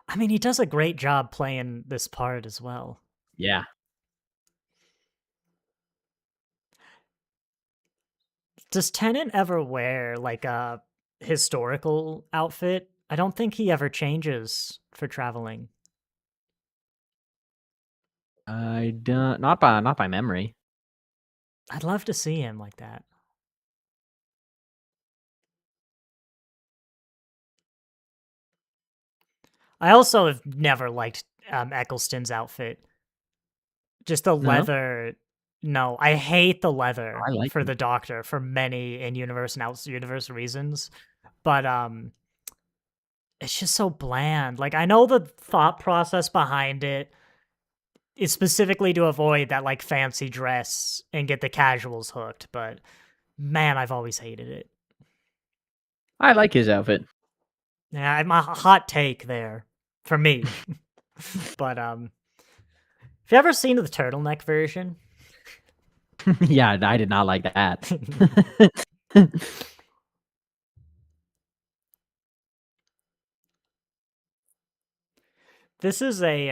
I mean, he does a great job playing this part as well. Yeah. Does Tennant ever wear like a historical outfit? I don't think he ever changes for traveling. I don't. Not by memory. I'd love to see him like that. I also have never liked Eccleston's outfit. Just the leather. No, I hate the leather I like for it. the Doctor for many in-universe and out-universe reasons. But it's just so bland. Like, I know the thought process behind it is specifically to avoid that, like, fancy dress and get the casuals hooked, but man, I've always hated it. I like his outfit. Yeah, I'm a hot take there for me. But have you ever seen the turtleneck version? Yeah, I did not like that. This is a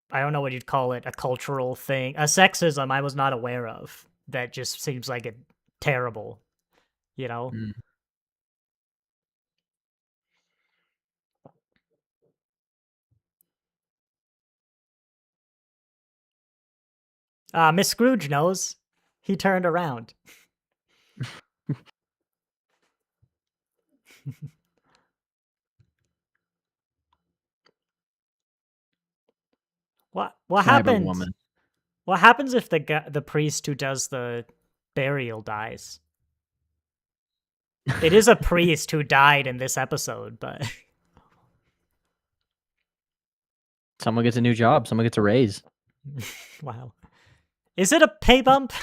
I don't know what you'd call it, a cultural thing, a sexism I was not aware of that just seems like it terrible, you know? Miss Scrooge knows. He turned around. What happens? Woman. What happens if the priest who does the burial dies? It is a priest who died in this episode, but Someone gets a new job. Someone gets a raise. wow. Is it a pay bump?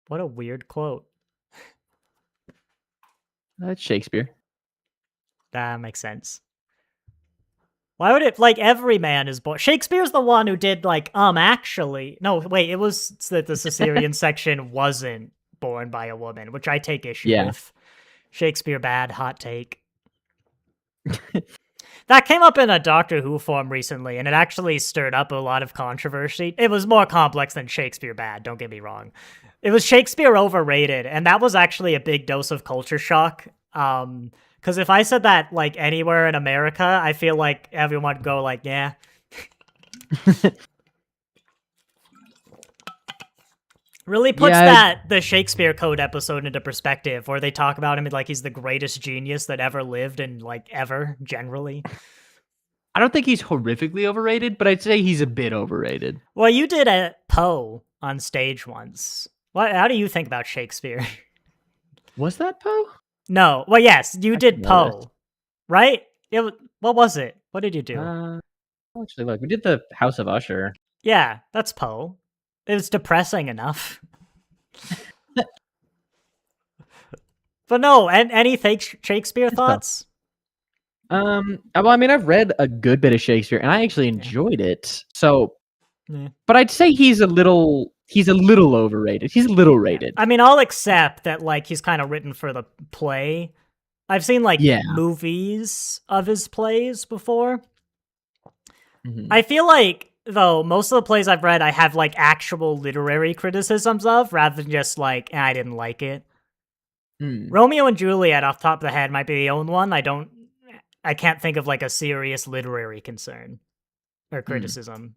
What a weird quote. That's Shakespeare. That makes sense. Why would it, like, every man is born? Shakespeare's the one who did, like, actually. No, wait, it was that the Caesarean section wasn't born by a woman, which I take issue with. Shakespeare bad, hot take. That came up in a Doctor Who forum recently, and it actually stirred up a lot of controversy. It was more complex than Shakespeare bad, don't get me wrong. It was Shakespeare overrated, and that was actually a big dose of culture shock. Because if I said that, like, anywhere in America, I feel like everyone would go, like, yeah. Really puts the Shakespeare Code episode into perspective, where they talk about him like he's the greatest genius that ever lived and, like, ever, generally. I don't think he's horrifically overrated, but I'd say he's a bit overrated. Well, you did a Poe on stage once. How do you think about Shakespeare? Was that Poe? No. Well, yes, you I did should know this. Poe, right? What was it? What did you do? Actually, look, we did the House of Usher. Yeah, that's Poe. It was depressing enough. But no, and any fake Shakespeare It's Poe. thoughts? Well, I mean, I've read a good bit of Shakespeare, and I actually enjoyed it. So, Yeah. but I'd say he's a little overrated. He's a little rated. I mean, I'll accept that, like, he's kind of written for the play. I've seen, like, Yeah. movies of his plays before. Mhm. I feel like, though, most of the plays I've read, I have, like, actual literary criticisms of, rather than just, like, I didn't like it. Romeo and Juliet, off the top of the head, might be the only one I can't think of, like, a serious literary concern or criticism.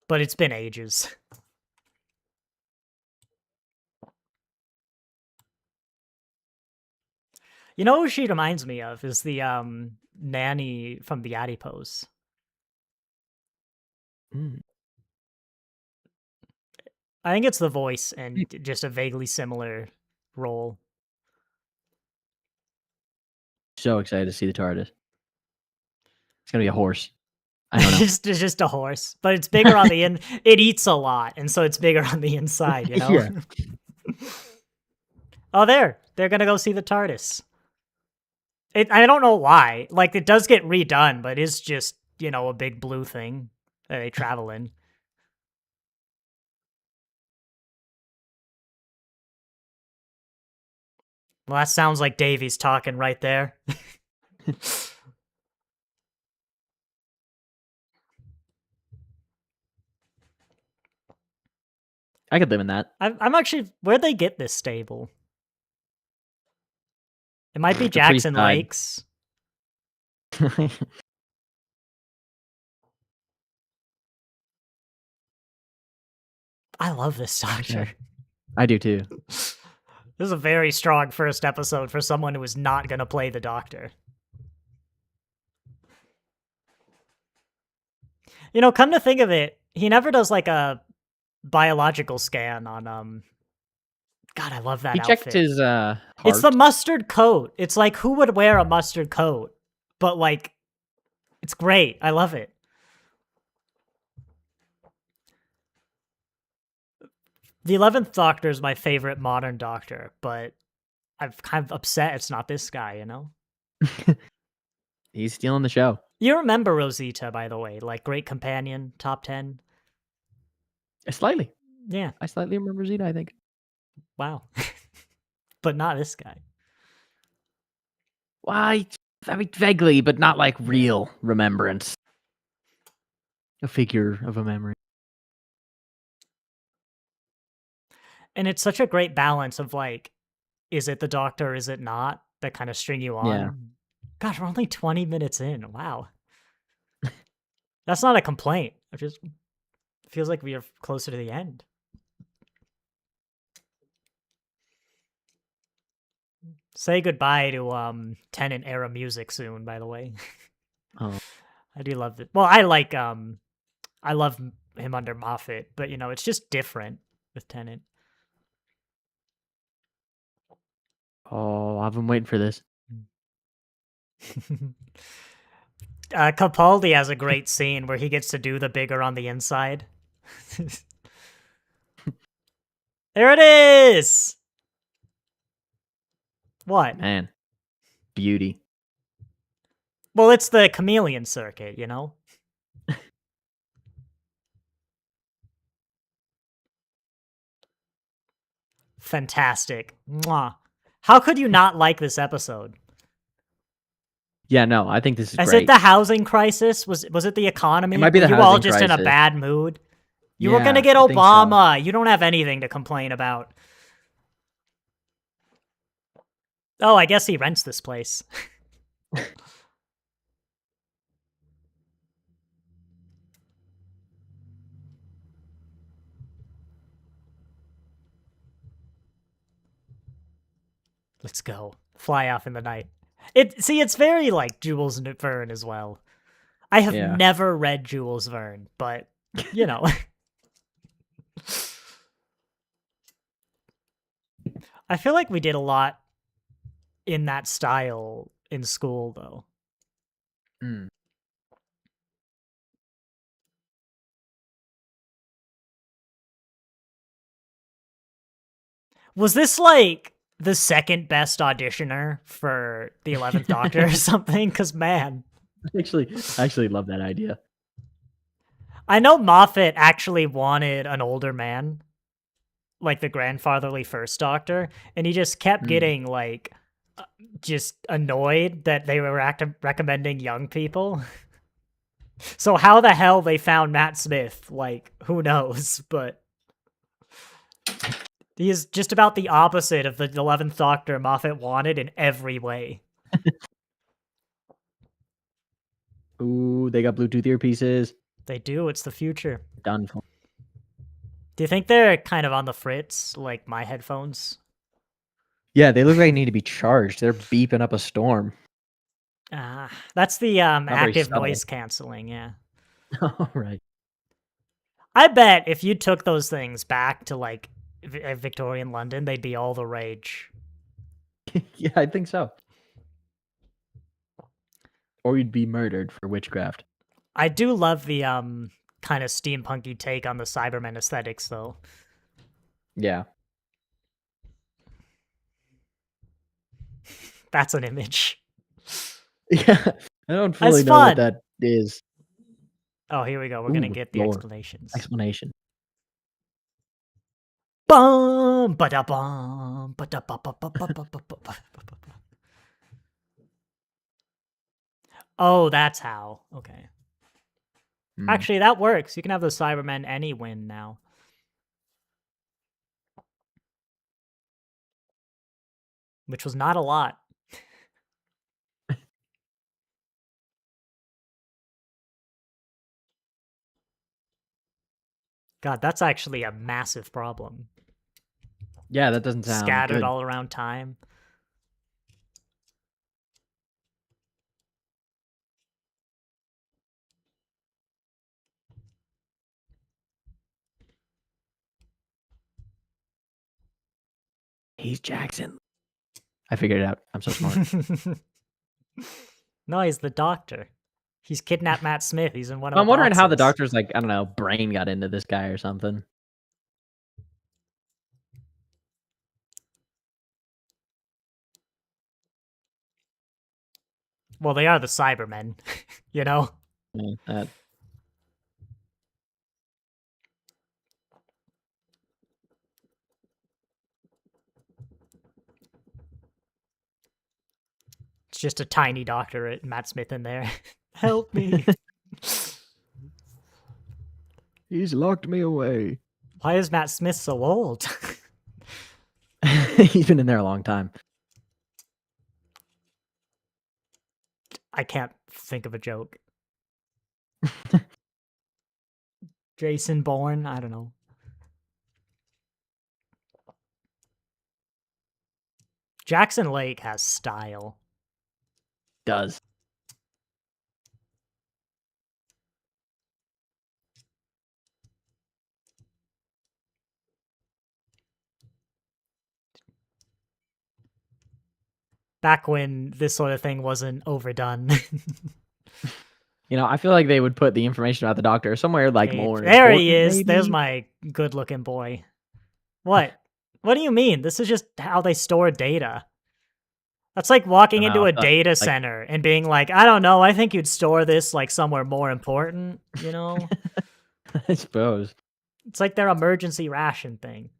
But it's been ages. You know who she reminds me of is the nanny from the Adipose. I think it's the voice and just a vaguely similar role. So excited to see the TARDIS. It's gonna be a horse. I don't know. It's just a horse, but it's bigger on the it eats a lot, and so it's bigger on the inside, you know? Yeah. Oh, they're gonna go see the TARDIS. I don't know why. Like, it does get redone, but it's just, a big blue thing that they travel in. Well, that sounds like Davies talking right there. I could live in that. I'm actually... Where'd they get this stable? It might be The priest Jackson died. Lakes. I love this Doctor. I do too. This is a very strong first episode for someone who is not going to play the Doctor. Come to think of it, he never does, like, a biological scan on, God, I love that He outfit. checked his heart. It's the mustard coat. It's like, who would wear a mustard coat? But, like, it's great. I love it. The 11th Doctor is my favorite modern Doctor, but I'm kind of upset it's not this guy, He's stealing the show. You remember Rosita, by the way, like, great companion, top 10? Slightly. Yeah. I slightly remember Rosita, I think. Wow. But not this guy. Why? I mean, vaguely, but not like real remembrance. A figure of a memory. And it's such a great balance of, like, is it the Doctor, is it not? That kind of string you on. Yeah. Gosh, we're only 20 minutes in. Wow. That's not a complaint. It just feels like we are closer to the end. Say goodbye to Tennant era music soon, by the way. Oh. I do love it. Well, I love him under Moffat, but it's just different with Tennant. Oh, I've been waiting for this. Capaldi has a great scene where he gets to do the bigger on the inside. There it is! What? Man. Beauty. Well, it's the chameleon circuit, Fantastic. Mwah. How could you not like this episode? Yeah, no, I think this is Is great. it the housing crisis? Was it the economy? It might be the Were you all housing just in a crisis. bad mood? You were Yeah, gonna get I think so. Obama. You don't have anything to complain about. Oh, I guess he rents this place. Let's go. Fly off in the night. It's very like Jules Verne as well. I have Yeah. never read Jules Verne, but I feel like we did a lot in that style in school, though. Mm. Was this like the second best auditioner for the 11th Doctor or something? Because, man, I actually love that idea. I know Moffat actually wanted an older man, like the grandfatherly first Doctor, and he just kept getting like just annoyed that they were recommending young people. So how the hell they found Matt Smith, like, who knows, but he is just about the opposite of the 11th Doctor Moffat wanted in every way. Ooh, they got Bluetooth earpieces. They do, it's the future. Done for. Do you think they're kind of on the fritz, like my headphones? Yeah, they look like they need to be charged. They're beeping up a storm. That's the very active subtle. noise canceling, yeah. All right. I bet if you took those things back to like Victorian London, they'd be all the rage. Yeah, I think so. Or you'd be murdered for witchcraft. I do love the kind of steampunky take on the Cybermen aesthetics, though. Yeah. That's an image. Yeah. I don't fully That's know what fun. that is. Oh, here we go. We're gonna Ooh, get the lore. explanations. Explanation. Bum, ba bum, ba ba ba ba ba ba ba. Oh, that's how. Okay. Actually, that works. You can have the Cybermen any win now. Which was not a lot. God, that's actually a massive problem. Yeah, that doesn't sound Scattered good. all around time. He's Jackson. I figured it out. I'm so smart. No, he's the Doctor. He's kidnapped Matt Smith. He's in one of I'm the wondering how the boxes. doctor's like, I don't know, brain got into this guy or something. Well, they are the Cybermen, you know? Yeah, It's just a tiny Doctor, Matt Smith in there. Help me. He's locked me away. Why is Matt Smith so old? He's been in there a long time. I can't think of a joke. Jason Bourne? I don't know. Jackson Lake has style. Does. Back when this sort of thing wasn't overdone. You know, I feel like they would put the information about the doctor somewhere like Hey, more. there he important, is. maybe? There's my good-looking boy. What? What do you mean? This is just how they store data. That's like walking into a data center and being like, I don't know, I think you'd store this like somewhere more important, you know? I suppose. It's like their emergency ration thing.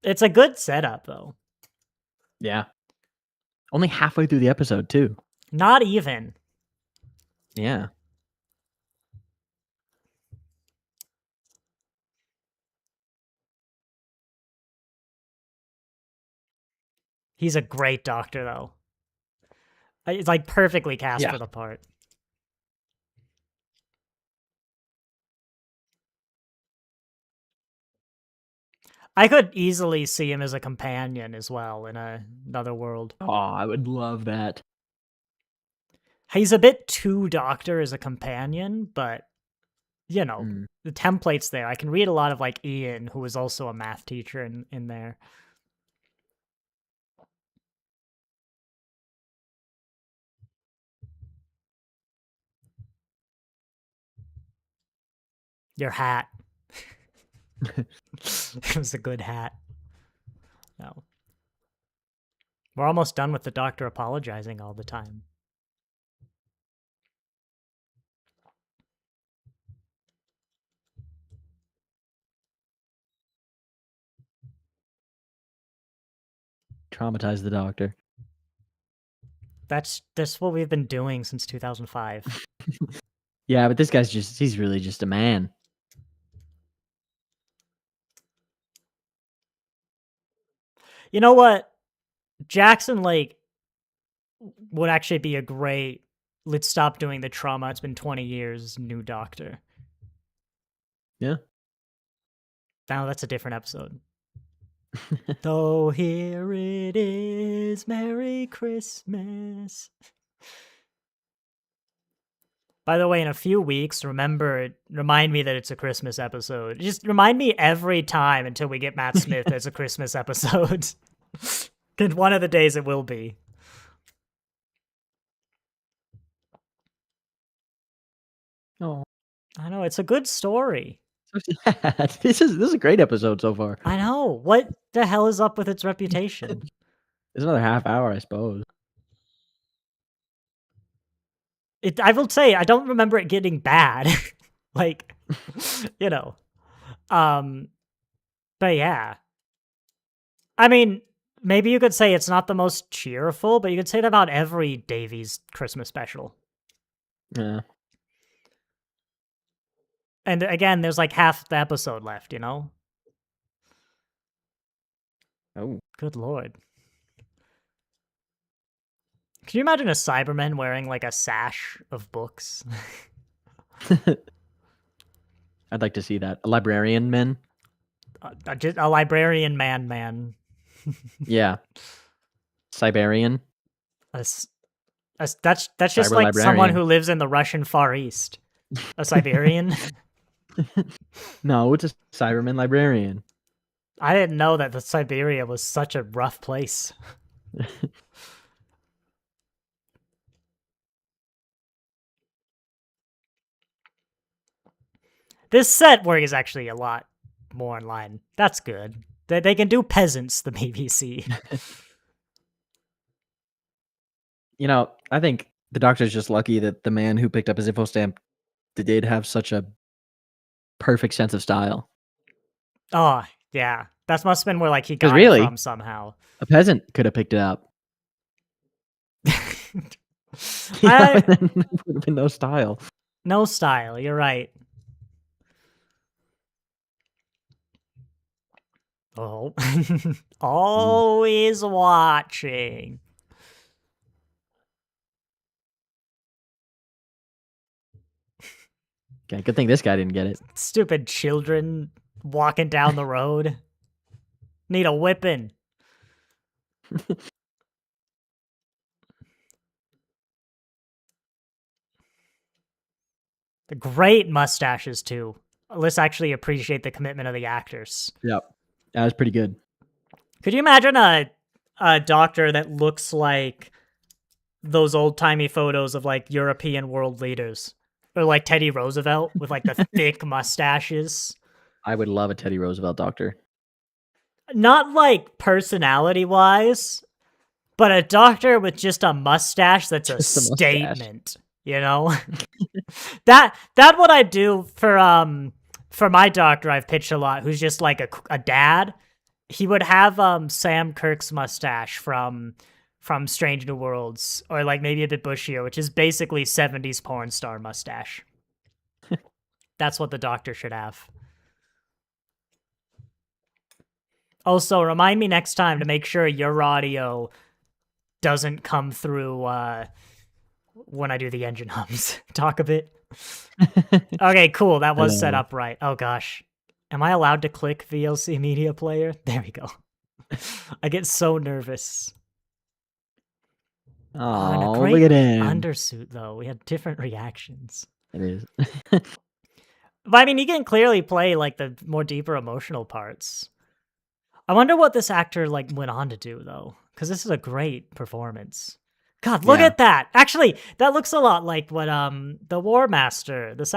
It's a good setup, though. Yeah. Only halfway through the episode, too. Not even. Yeah. He's a great doctor, though. It's like perfectly cast for the part. I could easily see him as a companion as well in another world. Oh, I would love that. He's a bit too Doctor as a companion, but you know, Mm. the templates there. I can read a lot of like Ian, who was also a math teacher in there. Your hat. It was a good hat. No. We're almost done with the doctor apologizing all the time. Traumatize the doctor. That's what we've been doing since 2005. Yeah, but this guy's he's really just a man. You know what? Jackson Lake would actually be a great, let's stop doing the trauma, it's been 20 years, new doctor. Yeah. Now that's a different episode. So here it is, Merry Christmas. By the way, in a few weeks, remind me that it's a Christmas episode. Just remind me every time until we get Matt Smith as a Christmas episode. Because one of the days it will be. Oh, I know, it's a good story. so sad. This is a great episode so far. I know. What the hell is up with its reputation? There's another half hour, I suppose. I will say, I don't remember it getting bad. Like, you know. But yeah. I mean, maybe you could say it's not the most cheerful, but you could say that about every Davies Christmas special. Yeah. And again, there's like half the episode left, you know? Oh. Good lord. Can you imagine a Cyberman wearing like a sash of books? I'd like to see that. A librarian man. Just a librarian man. Yeah. Siberian. That's just Cyber like someone librarian. who lives in the Russian Far East. A Siberian? No, it's a Cyberman librarian. I didn't know that the Siberia was such a rough place. This set work is actually a lot more in line. That's good. They can do peasants, the BBC. You know, I think the doctor's just lucky that the man who picked up his info stamp did have such a perfect sense of style. Oh, yeah. That must have been where like he 'Cause got really- it from somehow. A peasant could have picked it up. I- There would have been no style. No style, you're right. Oh. Always watching. Okay, good thing this guy didn't get it. Stupid children walking down the road. Need a whipping. The great mustaches too. Let's actually appreciate the commitment of the actors. Yep. That was pretty good. Could you imagine a doctor that looks like those old-timey photos of like European world leaders? Or like Teddy Roosevelt with like the thick mustaches? I would love a Teddy Roosevelt doctor. Not like personality-wise, but a doctor with just a mustache that's a Just a mustache. statement, you know? that what I do for my doctor I've pitched a lot, who's just like a dad. He would have Sam Kirk's mustache from Strange New Worlds, or like maybe a bit bushier, which is basically 70s porn star mustache. That's what the doctor should have. Also, remind me next time to make sure your audio doesn't come through when I do the engine hums. Talk a bit. Okay, cool. That was set up right. Oh gosh. Am I allowed to click VLC Media Player? There we go. I get so nervous. And a Oh, great look at him. undersuit, though. We had different reactions. It is. But I mean, he can clearly play like the more deeper emotional parts. I wonder what this actor like went on to do though, because this is a great performance. God, look Yeah. at that! Actually, that looks a lot like what the War Master, Derek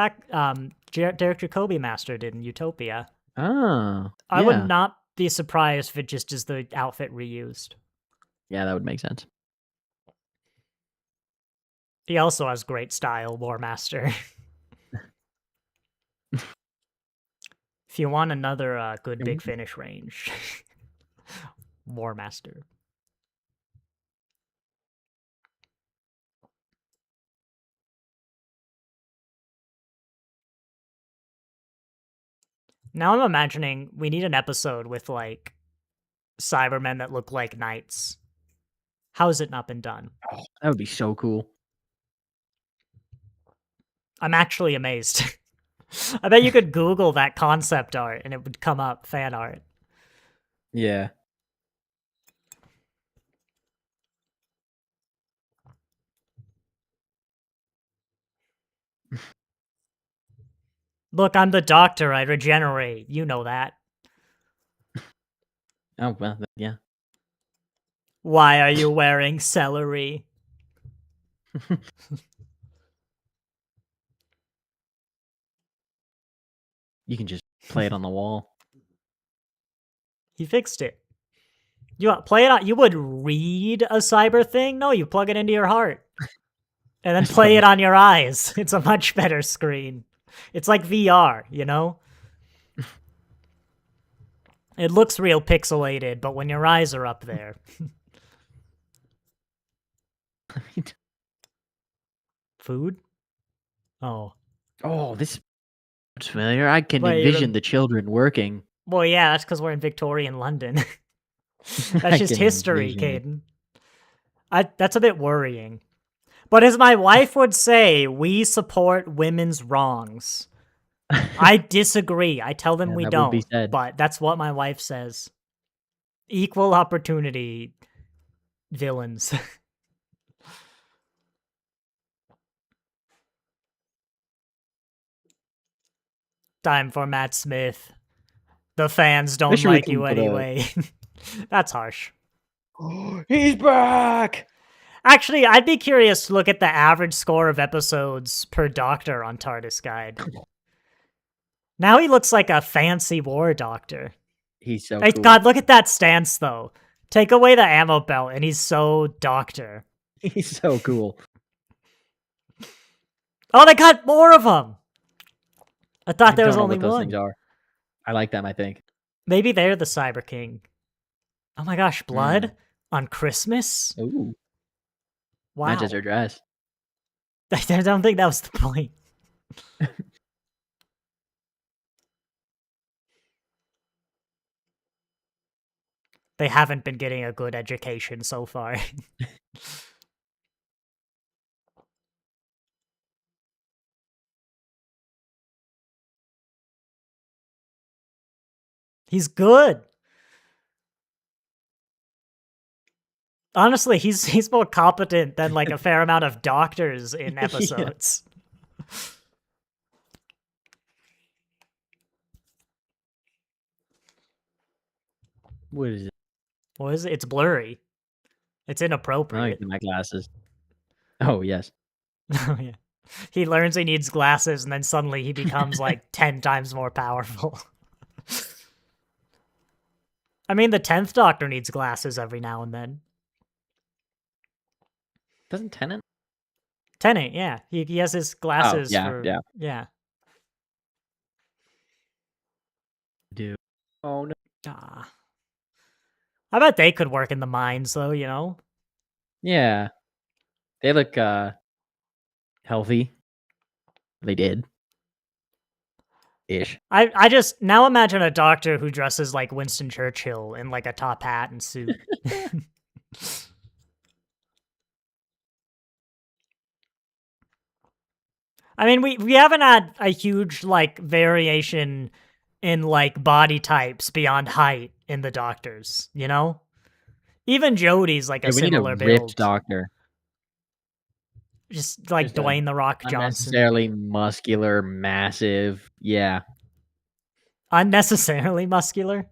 Jacobi Master did in Utopia. Oh, I would yeah. not be surprised if it just is the outfit reused. Yeah, that would make sense. He also has great style, War Master. If you want another good Big Finish range, War Master. Now I'm imagining we need an episode with like Cybermen that look like knights. How has it not been done? Oh, that would be so cool. I'm actually amazed. I bet you could Google that concept art and it would come up, fan art. Yeah. Look, I'm the doctor, I regenerate. You know that. Oh, well, yeah. Why are you wearing celery? You can just play it on the wall. He fixed it. You play it on. You would read a cyber thing? No, you plug it into your heart. And then play it on your eyes. It's a much better screen. It's like VR, you know? It looks real pixelated, but when your eyes are up there. Food? Oh. Oh, this is familiar. I can Wait, envision the children working. Well, yeah, that's because we're in Victorian London. I That's just can history, envision Caden. That's a bit worrying. But as my wife would say, we support women's wrongs. I disagree. I tell them Yeah, we that would be don't, said. but that's what my wife says. Equal opportunity villains. Time for Matt Smith. The fans don't Wish you would like you come for the- anyway. That's harsh. He's back! Actually, I'd be curious to look at the average score of episodes per Doctor on TARDIS Guide. Now he looks like a fancy war doctor. He's so Hey, cool. God, look at that stance, though. Take away the ammo belt, and he's so Doctor. He's so cool. Oh, they got more of them! I thought there was don't know only what those one. things are. I like them, I think. Maybe they're the Cyber King. Oh my gosh, blood on Christmas? Ooh. Wow. Matches her dress. I don't think that was the point. They haven't been getting a good education so far. He's good. Honestly, he's more competent than like a fair amount of doctors in episodes. What is it? What is it? It's blurry. It's I inappropriate. like my glasses. Oh, yes. Oh, yeah. He learns he needs glasses, and then suddenly he becomes like 10 times more powerful. I mean, the 10th Doctor needs glasses every now and then. Doesn't Tennant? Tennant, yeah. He has his glasses yeah, for... yeah. Yeah. Do. Oh, no. Ah. I bet they could work in the mines, though, you know? Yeah. They look healthy. They did. Ish. I just now imagine a doctor who dresses like Winston Churchill in like a top hat and suit. I mean, we haven't had a huge like variation in like body types beyond height in the doctors, you know? Even Jodie's like a Yeah, we need a similar ripped build. doctor. Just like Just a Dwayne the Rock Johnson. unnecessarily muscular, massive. Yeah. Unnecessarily muscular.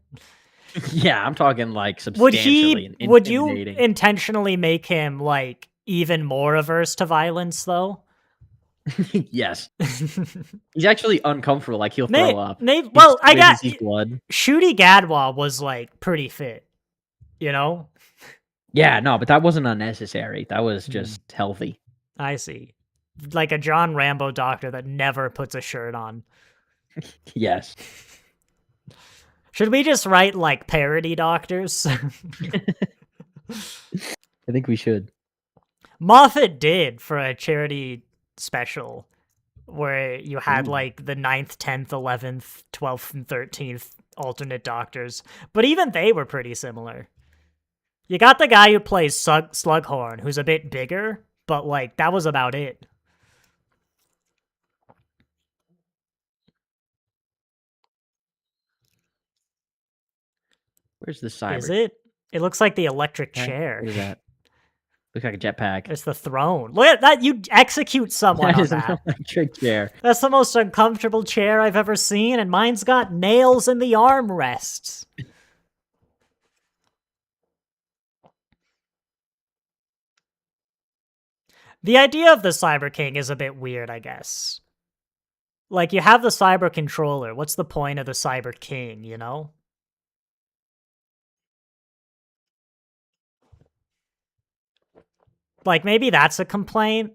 Yeah, I'm talking like substantially and Would you intimidating. intentionally make him like even more averse to violence though? Yes. He's actually uncomfortable, like he'll May- throw up. may- well, I He got sees blood. Shooty Gadwa was like pretty fit, you know? Yeah, no, but that wasn't unnecessary. That was just healthy. I see. Like a John Rambo doctor that never puts a shirt on. Yes. Should we just write like parody doctors? I think we should. Moffat did for a charity special where you had Ooh. like the 9th, 10th, 11th, 12th, and 13th alternate doctors, but even they were pretty similar. You got the guy who plays Slughorn, who's a bit bigger, but like that was about it. Where's the cyber? Is it? It looks like the electric chair. What is that? Looks like a jetpack. It's the throne. Look at that! You execute someone That on is an that. electric chair. That's the most uncomfortable chair I've ever seen, and mine's got nails in the armrests. The idea of the Cyber King is a bit weird, I guess. Like, you have the Cyber Controller. What's the point of the Cyber King, you know? Like, maybe that's a complaint.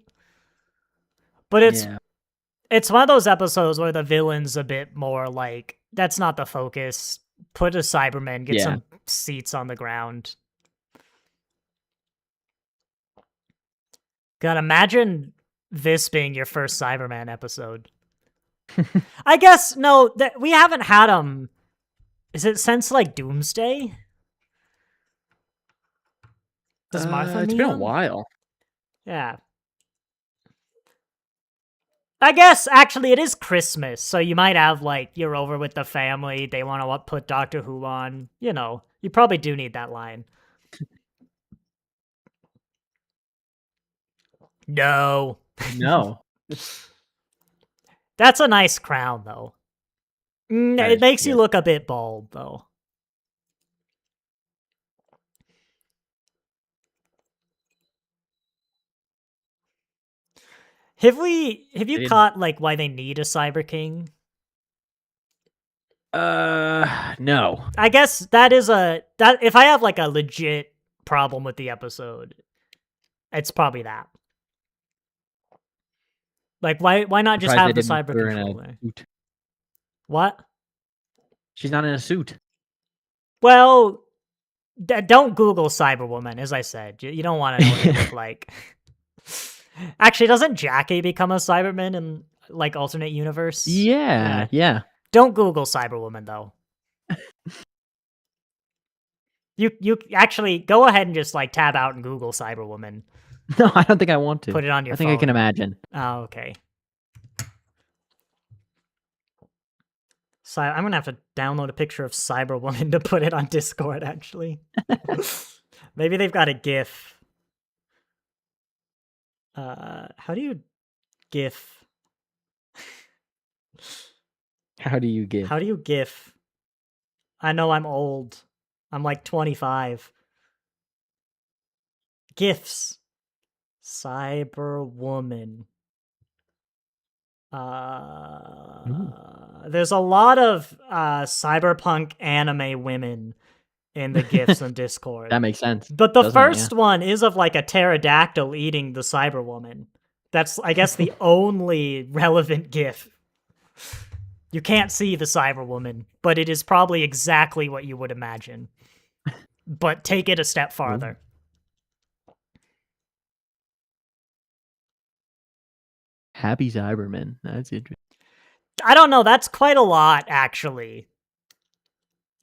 But it's one of those episodes where the villain's a bit more like, that's not the focus. Put a Cyberman, get some seats on the ground. God, imagine this being your first Cyberman episode. I guess, no, we haven't had them. Is it since, like, Doomsday? Does Martha It's need been a them? while. Yeah. I guess, actually, it is Christmas, so you might have, like, you're over with the family, they want to put Doctor Who on. You know, you probably do need that line. No. No. That's a nice crown, though. It makes you cute. look a bit bald, though. Have you caught, like, why they need a Cyber King? No. I guess that is if I have, like, a legit problem with the episode, it's probably that. Like, why not just have the Cyber Controller? What? She's not in a suit. Well, don't Google Cyberwoman, as I said. You don't want to know what they look like. Actually, doesn't Jackie become a Cyberman in, like, alternate universe? Yeah. Don't Google Cyberwoman, though. You actually go ahead and just, like, tab out and Google Cyberwoman. No, I don't think I want to. Put it on your phone. I think I can imagine. Oh, okay. So I'm gonna have to download a picture of Cyberwoman to put it on Discord, actually. Maybe they've got a GIF. How do you GIF? How do you GIF? How do you GIF? I know I'm old. I'm like 25. GIFs. Cyberwoman. There's a lot of cyberpunk anime women in the GIFs on Discord. That makes sense. But the first one is of like a pterodactyl eating the Cyberwoman. That's, I guess, the only relevant GIF. You can't see the Cyberwoman, but it is probably exactly what you would imagine. But take it a step farther. Happy Cyberman. That's interesting. I don't know. That's quite a lot, actually.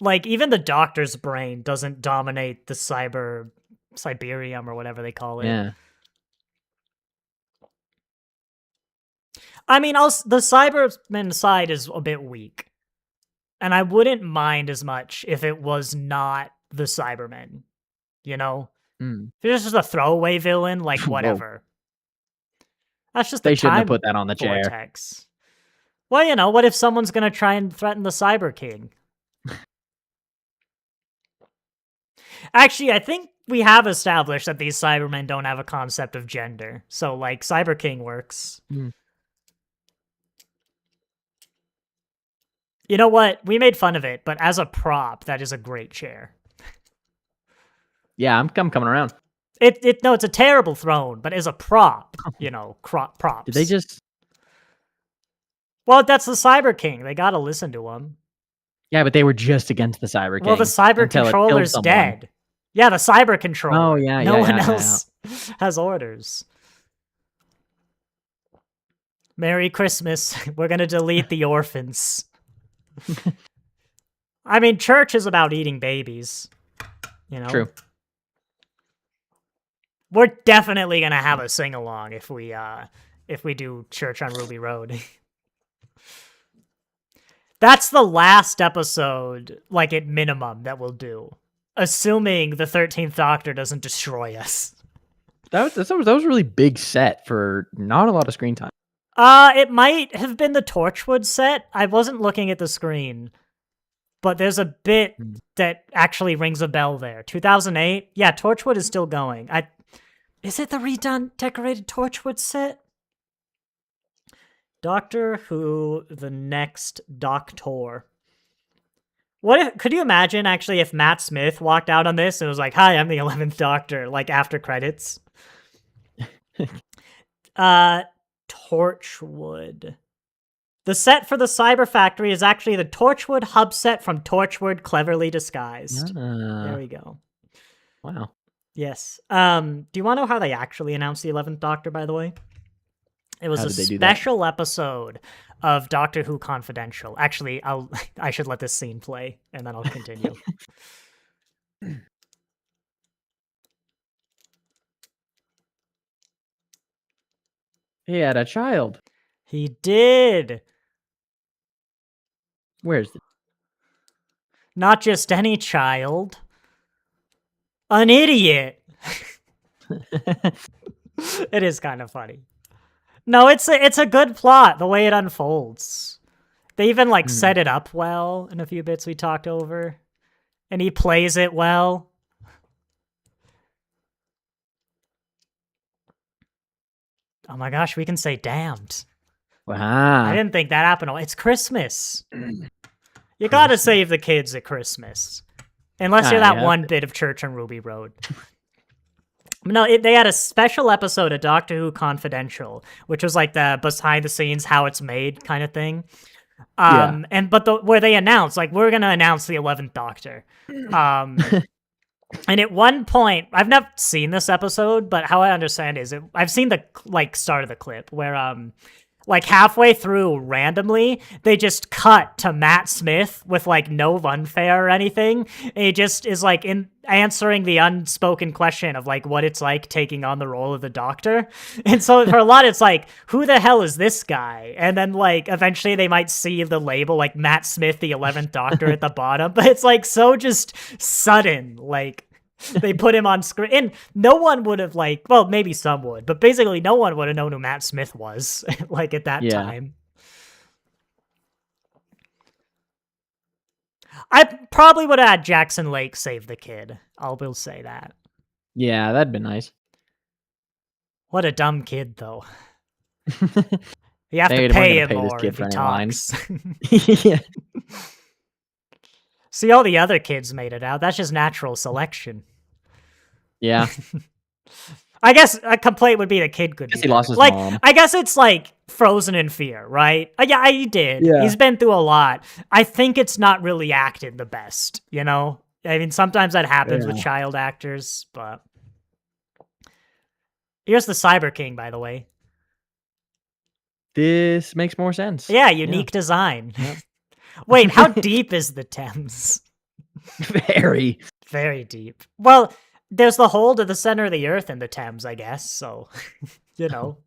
Like, even the Doctor's brain doesn't dominate the Cyberium or whatever they call it. Yeah. I mean, the Cyberman side is a bit weak. And I wouldn't mind as much if it was not the Cybermen. You know? If it's just a throwaway villain, like, whatever. That's just They the shouldn't have time put that on the chair. vortex. Well, what if someone's gonna try and threaten the Cyber King? Actually, I think we have established that these Cybermen don't have a concept of gender. So, like, Cyber King works. You know what? We made fun of it, but as a prop, that is a great chair. Yeah, I'm coming around. No, it's a terrible throne, but as a prop, props. Did they just... Well, that's the Cyber King. They gotta listen to him. Yeah, but they were just against the Cyber King. Well, the Cyber Controller's dead. Yeah, the Cyber Controller. Oh, yeah, no one else has orders. Merry Christmas. We're gonna delete the orphans. I mean, church is about eating babies. True. We're definitely gonna have a sing-along if we do Church on Ruby Road. That's the last episode, like, at minimum, that we'll do. Assuming the 13th Doctor doesn't destroy us. That was a really big set for not a lot of screen time. It might have been the Torchwood set. I wasn't looking at the screen. But there's a bit that actually rings a bell there. 2008? Yeah, Torchwood is still going. Is it the redone decorated Torchwood set? Doctor Who, the next Doctor. Could you imagine, actually, if Matt Smith walked out on this and was like, "Hi, I'm the 11th Doctor," like, after credits? Torchwood. The set for the Cyber Factory is actually the Torchwood hub set from Torchwood Cleverly Disguised. There we go. Wow. Yes. Do you want to know how they actually announced the 11th Doctor, by the way? It was a special episode of Doctor Who Confidential. Actually, I should let this scene play, and then I'll continue. He had a child. He did. Where's the... Not just any child. An idiot. It is kind of funny. No, it's a good plot, the way it unfolds. They even, like, set it up well in a few bits we talked over. And he plays it well. Oh my gosh, we can say damned. Wow. I didn't think that happened. It's Christmas. You gotta save the kids at Christmas. Unless you're that one bit of Church on Ruby Road. No, they had a special episode of Doctor Who Confidential, which was like the behind the scenes, how it's made kind of thing. Where they announced, like, we're gonna announce the 11th Doctor. And at one point, I've never seen this episode, but how I understand is I've seen the start of the clip where like halfway through randomly, they just cut to Matt Smith with like no funfare or anything. And he just is like answering the unspoken question of like what it's like taking on the role of the Doctor. And so for a lot, it's like, who the hell is this guy? And then like eventually they might see the label like Matt Smith, the 11th Doctor at the bottom, but it's like so just sudden, like they put him on screen and no one would have well, maybe some would, but basically no one would have known who Matt Smith was like at that time. I probably would have had Jackson Lake save the kid. I will say that. Yeah, that'd been nice. What a dumb kid, though. You have to pay him more if he talks. Yeah. See, all the other kids made it out. That's just natural selection. Yeah. I guess a complaint would be the kid could be he lost his mom. I guess it's like Frozen in Fear, right? Yeah, he did. Yeah. He's been through a lot. I think it's not really acted the best, you know? I mean, sometimes that happens with child actors, but... Here's the Cyber King, by the way. This makes more sense. Yeah, unique design. Yeah. Wait, how deep is the Thames? Very. Very deep. Well, there's the hole to the center of the earth in the Thames, I guess, so, you know.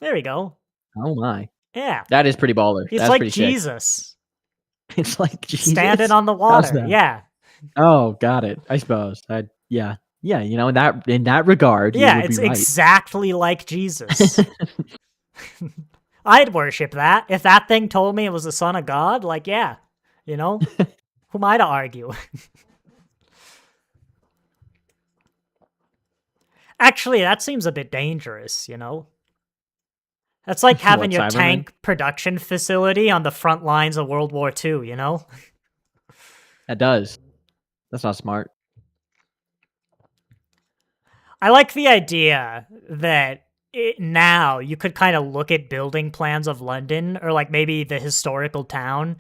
There we go. Oh my. Yeah. That is pretty baller. He's That's like pretty Jesus. It's like Jesus. Standing on the water, yeah. Oh, got it. I suppose. Yeah. Yeah, you know, in that regard, you Yeah, would be it's right. exactly like Jesus. I'd worship that. If that thing told me it was the son of God, like, yeah, you know, who am I to argue? Actually, that seems a bit dangerous, you know? That's like having What, your Cybermen? tank production facility on the front lines of World War II, you know? That does. That's not smart. I like the idea that now you could kind of look at building plans of London or like maybe the historical town,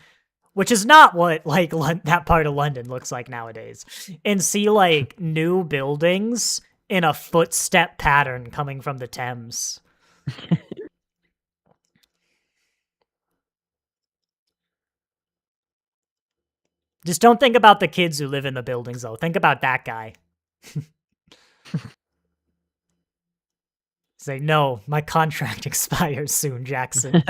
which is not what like that part of London looks like nowadays, and see like new buildings in a footstep pattern coming from the Thames. Just don't think about the kids who live in the buildings though. Think about that guy. Say, no, my contract expires soon, Jackson.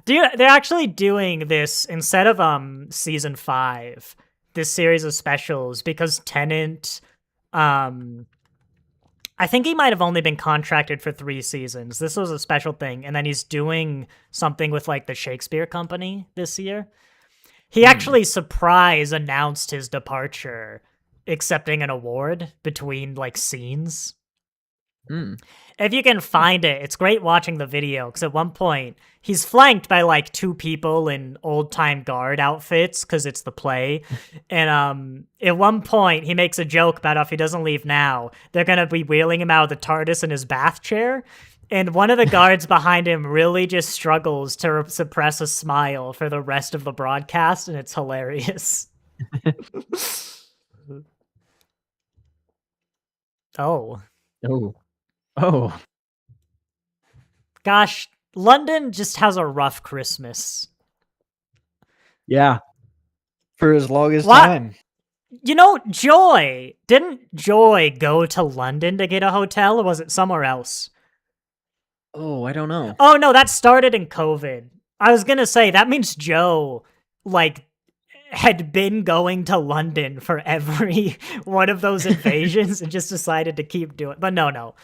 They're actually doing this instead of season 5, this series of specials because Tennant, I think he might have only been contracted for 3 seasons. This was a special thing, and then he's doing something with like the Shakespeare Company this year. He actually surprise announced his departure, accepting an award between like scenes. If you can find it, it's great watching the video because at one point he's flanked by like 2 people in old time guard outfits because it's the play, and at one point he makes a joke about how if he doesn't leave now, they're gonna be wheeling him out of the TARDIS in his bath chair. And one of the guards behind him really just struggles to suppress a smile for the rest of the broadcast, and it's hilarious. Oh. Oh. Oh. Gosh, London just has a rough Christmas. Yeah. For as long as What? time. You know, Joy, didn't Joy go to London to get a hotel, or was it somewhere else? Oh, I don't know. Oh, no, that started in COVID. I was gonna say, that means Joe, like, had been going to London for every one of those invasions and just decided to keep doing it. But no.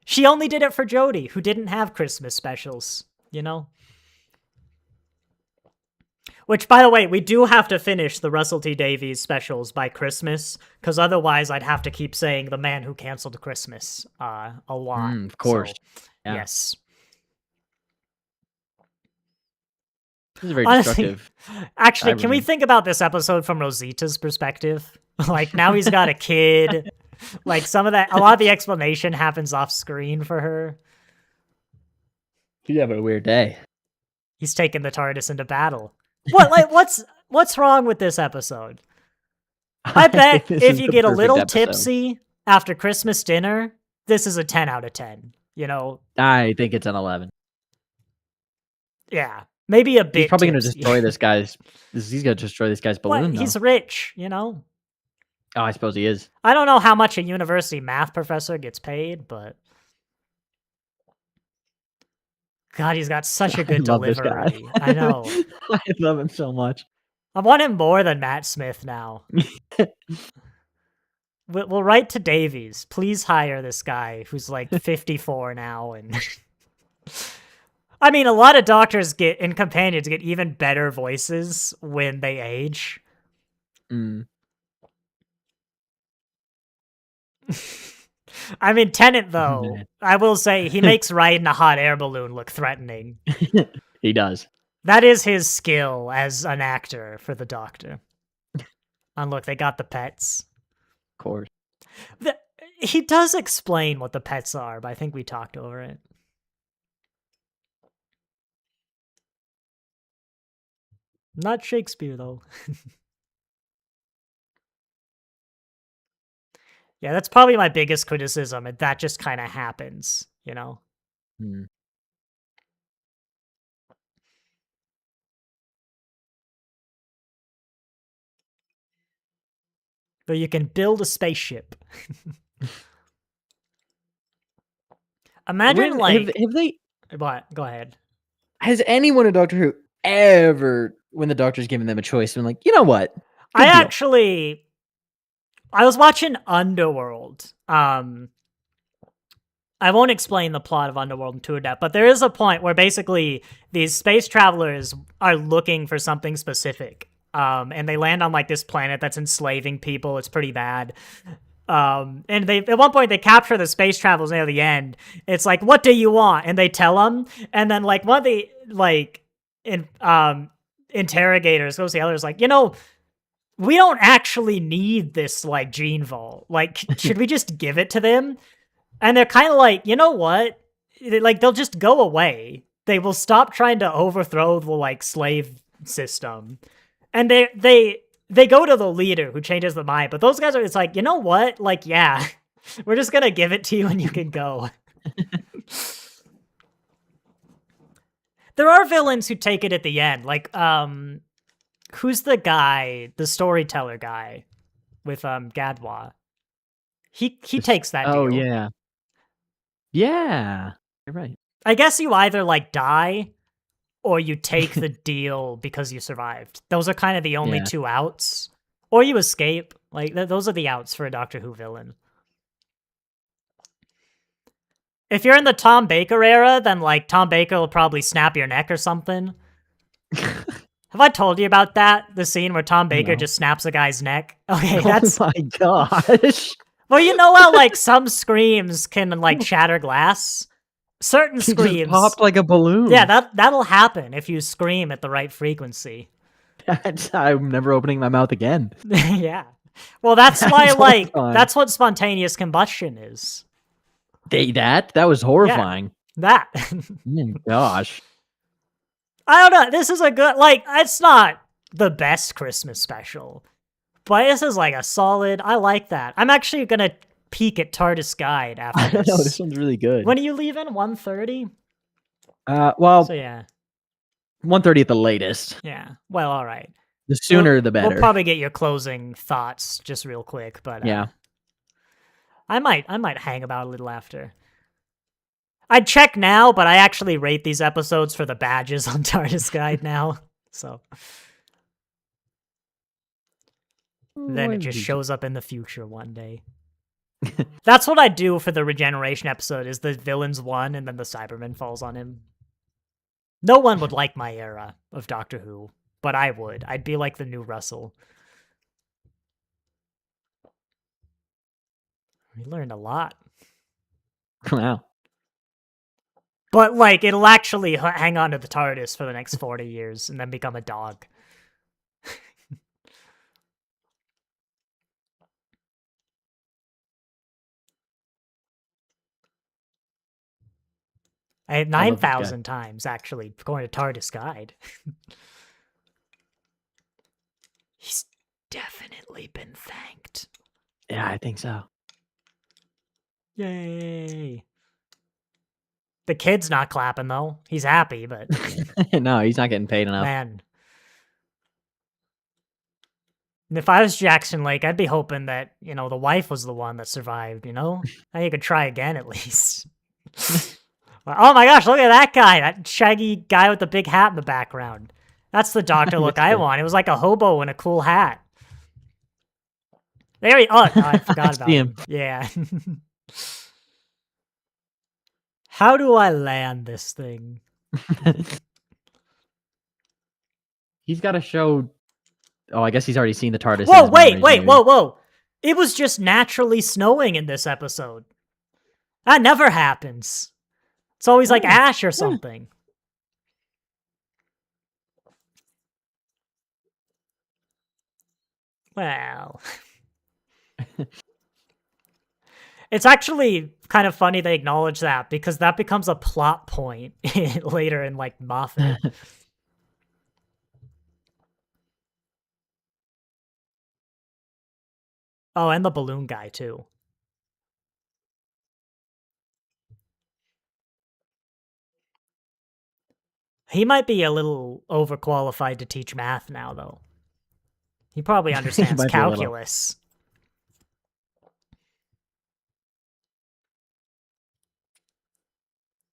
She only did it for Jodie, who didn't have Christmas specials, you know? Which, by the way, we do have to finish the Russell T Davies specials by Christmas, because otherwise I'd have to keep saying the man who canceled Christmas a lot. Of course. So, Yeah. yes. This is very Honestly, destructive. actually, can we Cyberman. think about this episode from Rosita's perspective? Like, now he's got a kid. Like, a lot of the explanation happens off screen for her. She's having a weird day. He's taking the TARDIS into battle. What's wrong with this episode? I bet This if is you the get a perfect little episode. tipsy after Christmas dinner, this is a 10 out of 10. You know? I think it's an 11. Yeah. Maybe a bit He's probably going to tipsy. destroy this guy's. He's going to destroy this guy's balloon. He's though. rich, you know? Oh, I suppose he is. I don't know how much a university math professor gets paid, but God, he's got such a good I love this delivery. guy. I know. I love him so much. I want him more than Matt Smith now. We'll write to Davies. Please hire this guy who's like 54 now. And I mean, a lot of doctors and companions get even better voices when they age. I mean, Tennant, though, I will say he makes riding a hot air balloon look threatening. He does. That is his skill as an actor for the Doctor. And look, they got the pets. Of course. He does explain what the pets are, but I think we talked over it. Not Shakespeare, though. Yeah, that's probably my biggest criticism, and that just kind of happens, you know? But you can build a spaceship. Imagine, like... Have they... What? Go ahead. Has anyone in Doctor Who ever, when the Doctor's giving them a choice, been like, you know what? Actually... I was watching Underworld. I won't explain the plot of Underworld in too depth, but there is a point where basically these space travelers are looking for something specific. And they land on like this planet that's enslaving people. It's pretty bad. And they at one point they capture the space travelers near the end. It's like, what do you want? And they tell them, and then like one of the interrogators goes to the others like, we don't actually need this like gene vault. Like, should we just give it to them? And they're kind of like, you know what? They'll just go away. They will stop trying to overthrow the like slave system, and they go to the leader who changes the mind. But those guys are, it's like, you know what? Like, yeah, we're just gonna give it to you and you can go. There are villains who take it at the end. Like, who's the guy, the storyteller guy with Gadwa? He takes that deal. Oh yeah. Yeah. You're right. I guess you either like die or you take the deal because you survived. Those are kind of the only two outs. Or you escape. Like, those are the outs for a Doctor Who villain. If you're in the Tom Baker era, then, like, Tom Baker will probably snap your neck or something. Have I told you about that? The scene where Tom Baker just snaps a guy's neck? Okay, that's... Oh my gosh. Well, you know how, like, some screams can, like, shatter glass? Certain screams... Just popped like a balloon. Yeah, that'll happen if you scream at the right frequency. I'm never opening my mouth again. Yeah. Well, that's why, like, that's what spontaneous combustion is. That was horrifying. Yeah, that. Oh gosh. I don't know. This is a good, like, it's not the best Christmas special, but this is like a solid, I like that. I'm actually going to peek at TARDIS Guide after this. I know, this one's really good. When are you leaving? 1:30? Well, so yeah. 1:30 at the latest. Yeah. Well, all right. The sooner the better. We'll probably get your closing thoughts just real quick, but yeah. I might hang about a little after. I'd check now, but I actually rate these episodes for the badges on TARDIS Guide now. So then it just shows up in the future one day. That's what I do for the regeneration episode, is the villain's one and then the Cyberman falls on him. No one would like my era of Doctor Who, but I would. I'd be like the new Russell. We learned a lot. Wow. But, like, it'll actually hang on to the TARDIS for the next 40 years and then become a dog. I had 9,000 times, actually, going to TARDIS Guide. He's definitely been thanked. Yeah, I think so. Yay. The kid's not clapping, though. He's happy, but... No, he's not getting paid enough. Man. And if I was Jackson Lake, I'd be hoping that, the wife was the one that survived, Now you could try again, at least. Oh my gosh, look at that guy. That shaggy guy with the big hat in the background. That's the Doctor look I want. It was like a hobo in a cool hat. There he... Oh, I forgot about him. Yeah. How do I land this thing? He's got to show... Oh, I guess he's already seen the TARDIS. Whoa, wait, whoa. It was just naturally snowing in this episode. That never happens. It's always like ash or something. Well... It's actually kind of funny they acknowledge that, because that becomes a plot point later in, like, Moffat. Oh, and the balloon guy, too. He might be a little overqualified to teach math now, though. He probably understands calculus.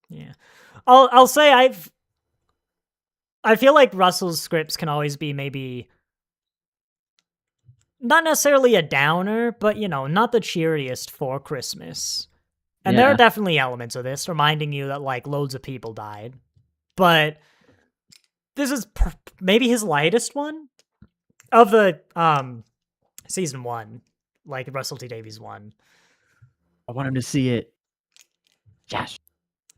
Yeah. I'll say I feel like Russell's scripts can always be maybe not necessarily a downer, but not the cheeriest for Christmas. And there are Yeah. definitely elements of this reminding you that like loads of people died. But this is maybe his lightest one of the season 1, like Russell T Davies one. I want him to see it. Yes.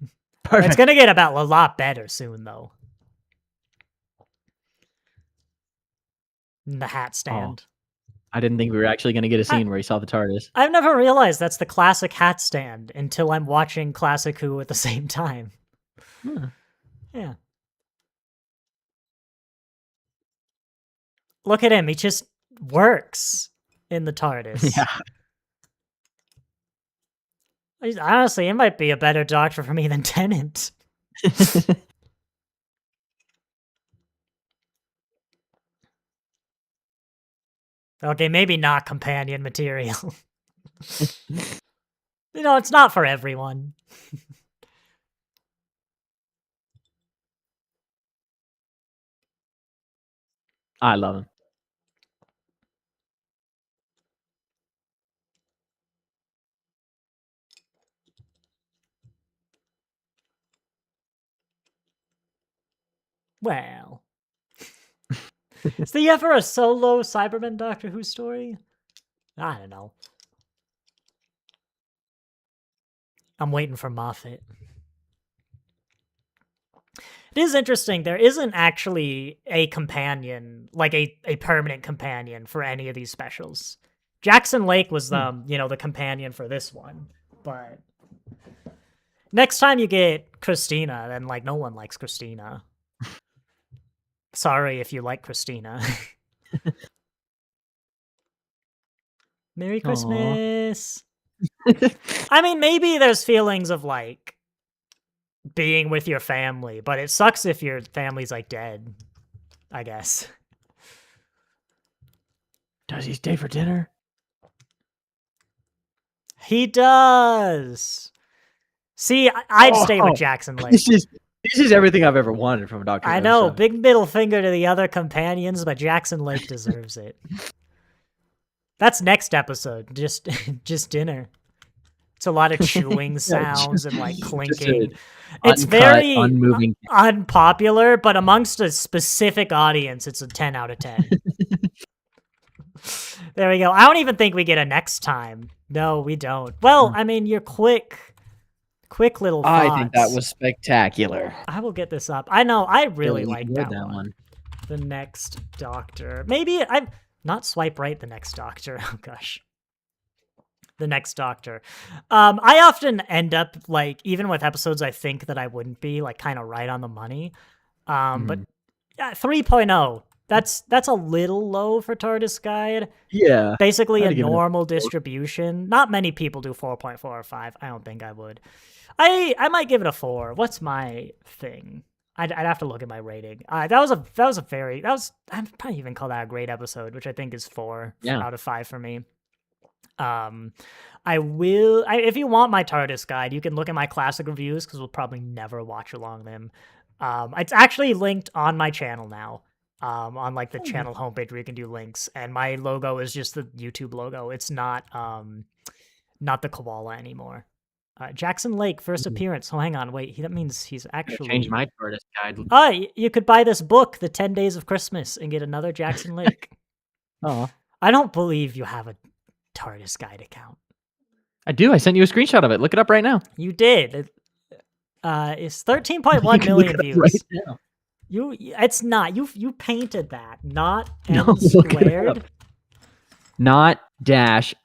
It's Perfect. gonna get about a lot better soon, though. The hat stand. I didn't think we were actually going to get a scene where he saw the TARDIS. I've never realized that's the classic hat stand until I'm watching Classic Who at the same time. Yeah. Look at him. He just works in the TARDIS. Yeah. Honestly, it might be a better Doctor for me than Tennant. Okay, maybe not companion material. It's not for everyone. I love him. Well. Is there ever a solo Cybermen Doctor Who story? I don't know. I'm waiting for Moffat. It is interesting. There isn't actually a companion, like a permanent companion for any of these specials. Jackson Lake was the companion for this one, but next time you get Christina, then like no one likes Christina. Sorry if you like Christina. Merry Christmas. I mean, maybe there's feelings of like being with your family, but it sucks if your family's like dead, I guess. Does he stay for dinner? He does. See, I'd stay with Jackson Lake. This is everything I've ever wanted from a Doctor Who. I know, big middle finger to the other companions, but Jackson Lake deserves it. That's next episode. Just dinner. It's a lot of chewing sounds and like clinking. It's very unmoving, unpopular, but amongst a specific audience, it's a 10 out of 10. There we go. I don't even think we get a next time. No, we don't. Well, I mean, your quick little thoughts. I think that was spectacular. I will get this up. I know. I really like that one. one. The Next Doctor. Maybe I'm not swipe right. The Next Doctor. Oh gosh. The Next Doctor. I often end up like, even with episodes I think that I wouldn't be, like kind of right on the money. But 3.0. That's a little low for TARDIS Guide. Yeah. Basically a normal distribution. Not many people do 4.4 or 5. I don't think I would. I might give it a 4. What's my thing? I'd have to look at my rating. I'd probably even call that a great episode, which I think is 4 out of 5 for me. If you want my TARDIS Guide, you can look at my classic reviews because we'll probably never watch along them. It's actually linked on my channel now. On like the channel homepage where you can do links, and my logo is just the YouTube logo. It's not the koala anymore. Jackson Lake first appearance. Oh, hang on, wait. That means he's actually changed my TARDIS Guide. Oh, you could buy this book, The 10 Days of Christmas, and get another Jackson Lake. Oh, I don't believe you have a TARDIS Guide account. I do. I sent you a screenshot of it. Look it up right now. You did. It's 13.1 million views. Right now. It's not. You painted that. Not No, N squared. Not dash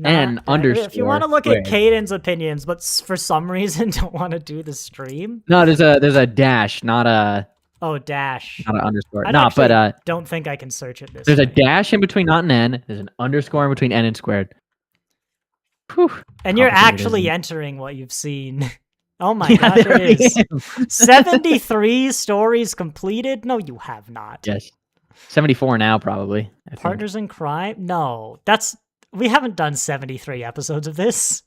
N underscore. If you want to look squared. at Caden's opinions, but for some reason don't want to do the stream. No, there's a dash, not a. Oh, dash. Not an underscore. I don't think I can search it this There's way. a dash in between not an N. There's an underscore in between N and squared. Whew. And you're actually entering what you've seen. Oh my gosh, it is. 73 stories completed? No, you have not. Yes. 74 now, probably. I think. Partners in Crime? No. We haven't done 73 episodes of this.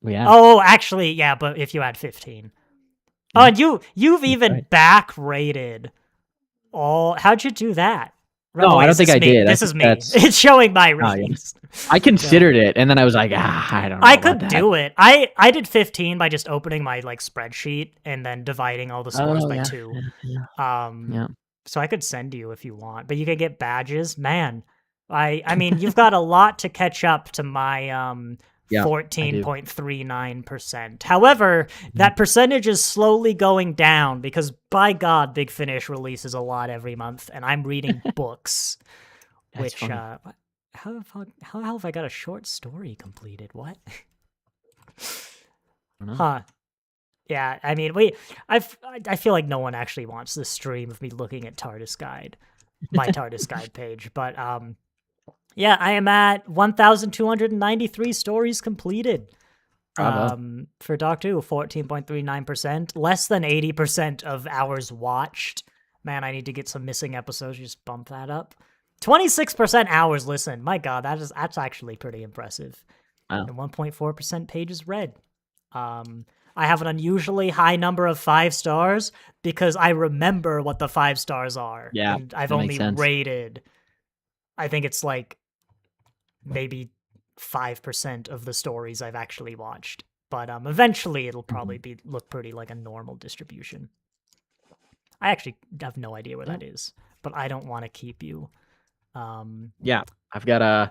Yeah. Oh, actually, yeah, but if you add 15. Oh, and you've even back rated all. How'd you do that? No, I don't think I did. This is me. It's showing my ratings. I considered it, and then I was like, I don't know. I could do it. I did 15 by just opening my like spreadsheet and then dividing all the scores by 2. So I could send you if you want, but you could get badges. Man, I mean, you've got a lot to catch up to my 14.39%. However, that percentage is slowly going down because, by God, Big Finish releases a lot every month, and I'm reading books. Which, how have I got a short story completed? What? Huh. Yeah, I mean, I feel like no one actually wants this stream of me looking at TARDIS Guide, my TARDIS Guide page, but yeah, I am at 1,293 stories completed. For Doctor Who, 14.39%, less than 80% of hours watched. Man, I need to get some missing episodes. Just bump that up. 26% hours listened. My God, that's actually pretty impressive. Wow. And 1.4% pages read. I have an unusually high number of 5 stars because I remember what the 5 stars are. Yeah, and I've only rated, I think it's like maybe 5% of the stories I've actually watched. But eventually it'll probably look pretty like a normal distribution. I actually have no idea where that is, but I don't want to keep you. Yeah, I've got a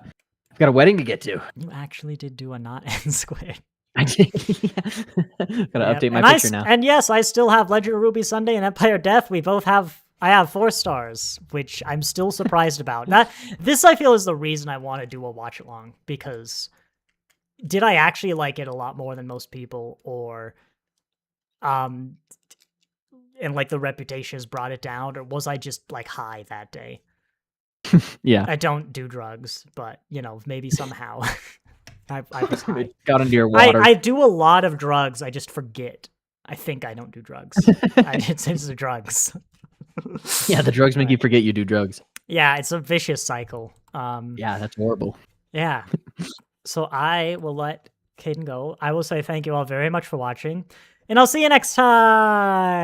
wedding to get to. You actually did do a not N squared. I did. Gotta update my picture now. And yes, I still have Legend of Ruby Sunday and Empire Death. I have 4 stars, which I'm still surprised about. This I feel is the reason I want to do a watch along, because did I actually like it a lot more than most people, or and like the reputation has brought it down, or was I just like high that day? Yeah. I don't do drugs, but maybe somehow I was high. It got into your water. I do a lot of drugs. I just forget. I think I don't do drugs. It's the drugs. Yeah, the drugs make you forget you do drugs. Yeah, it's a vicious cycle. Yeah, that's horrible. Yeah. So I will let Caden go. I will say thank you all very much for watching, and I'll see you next time.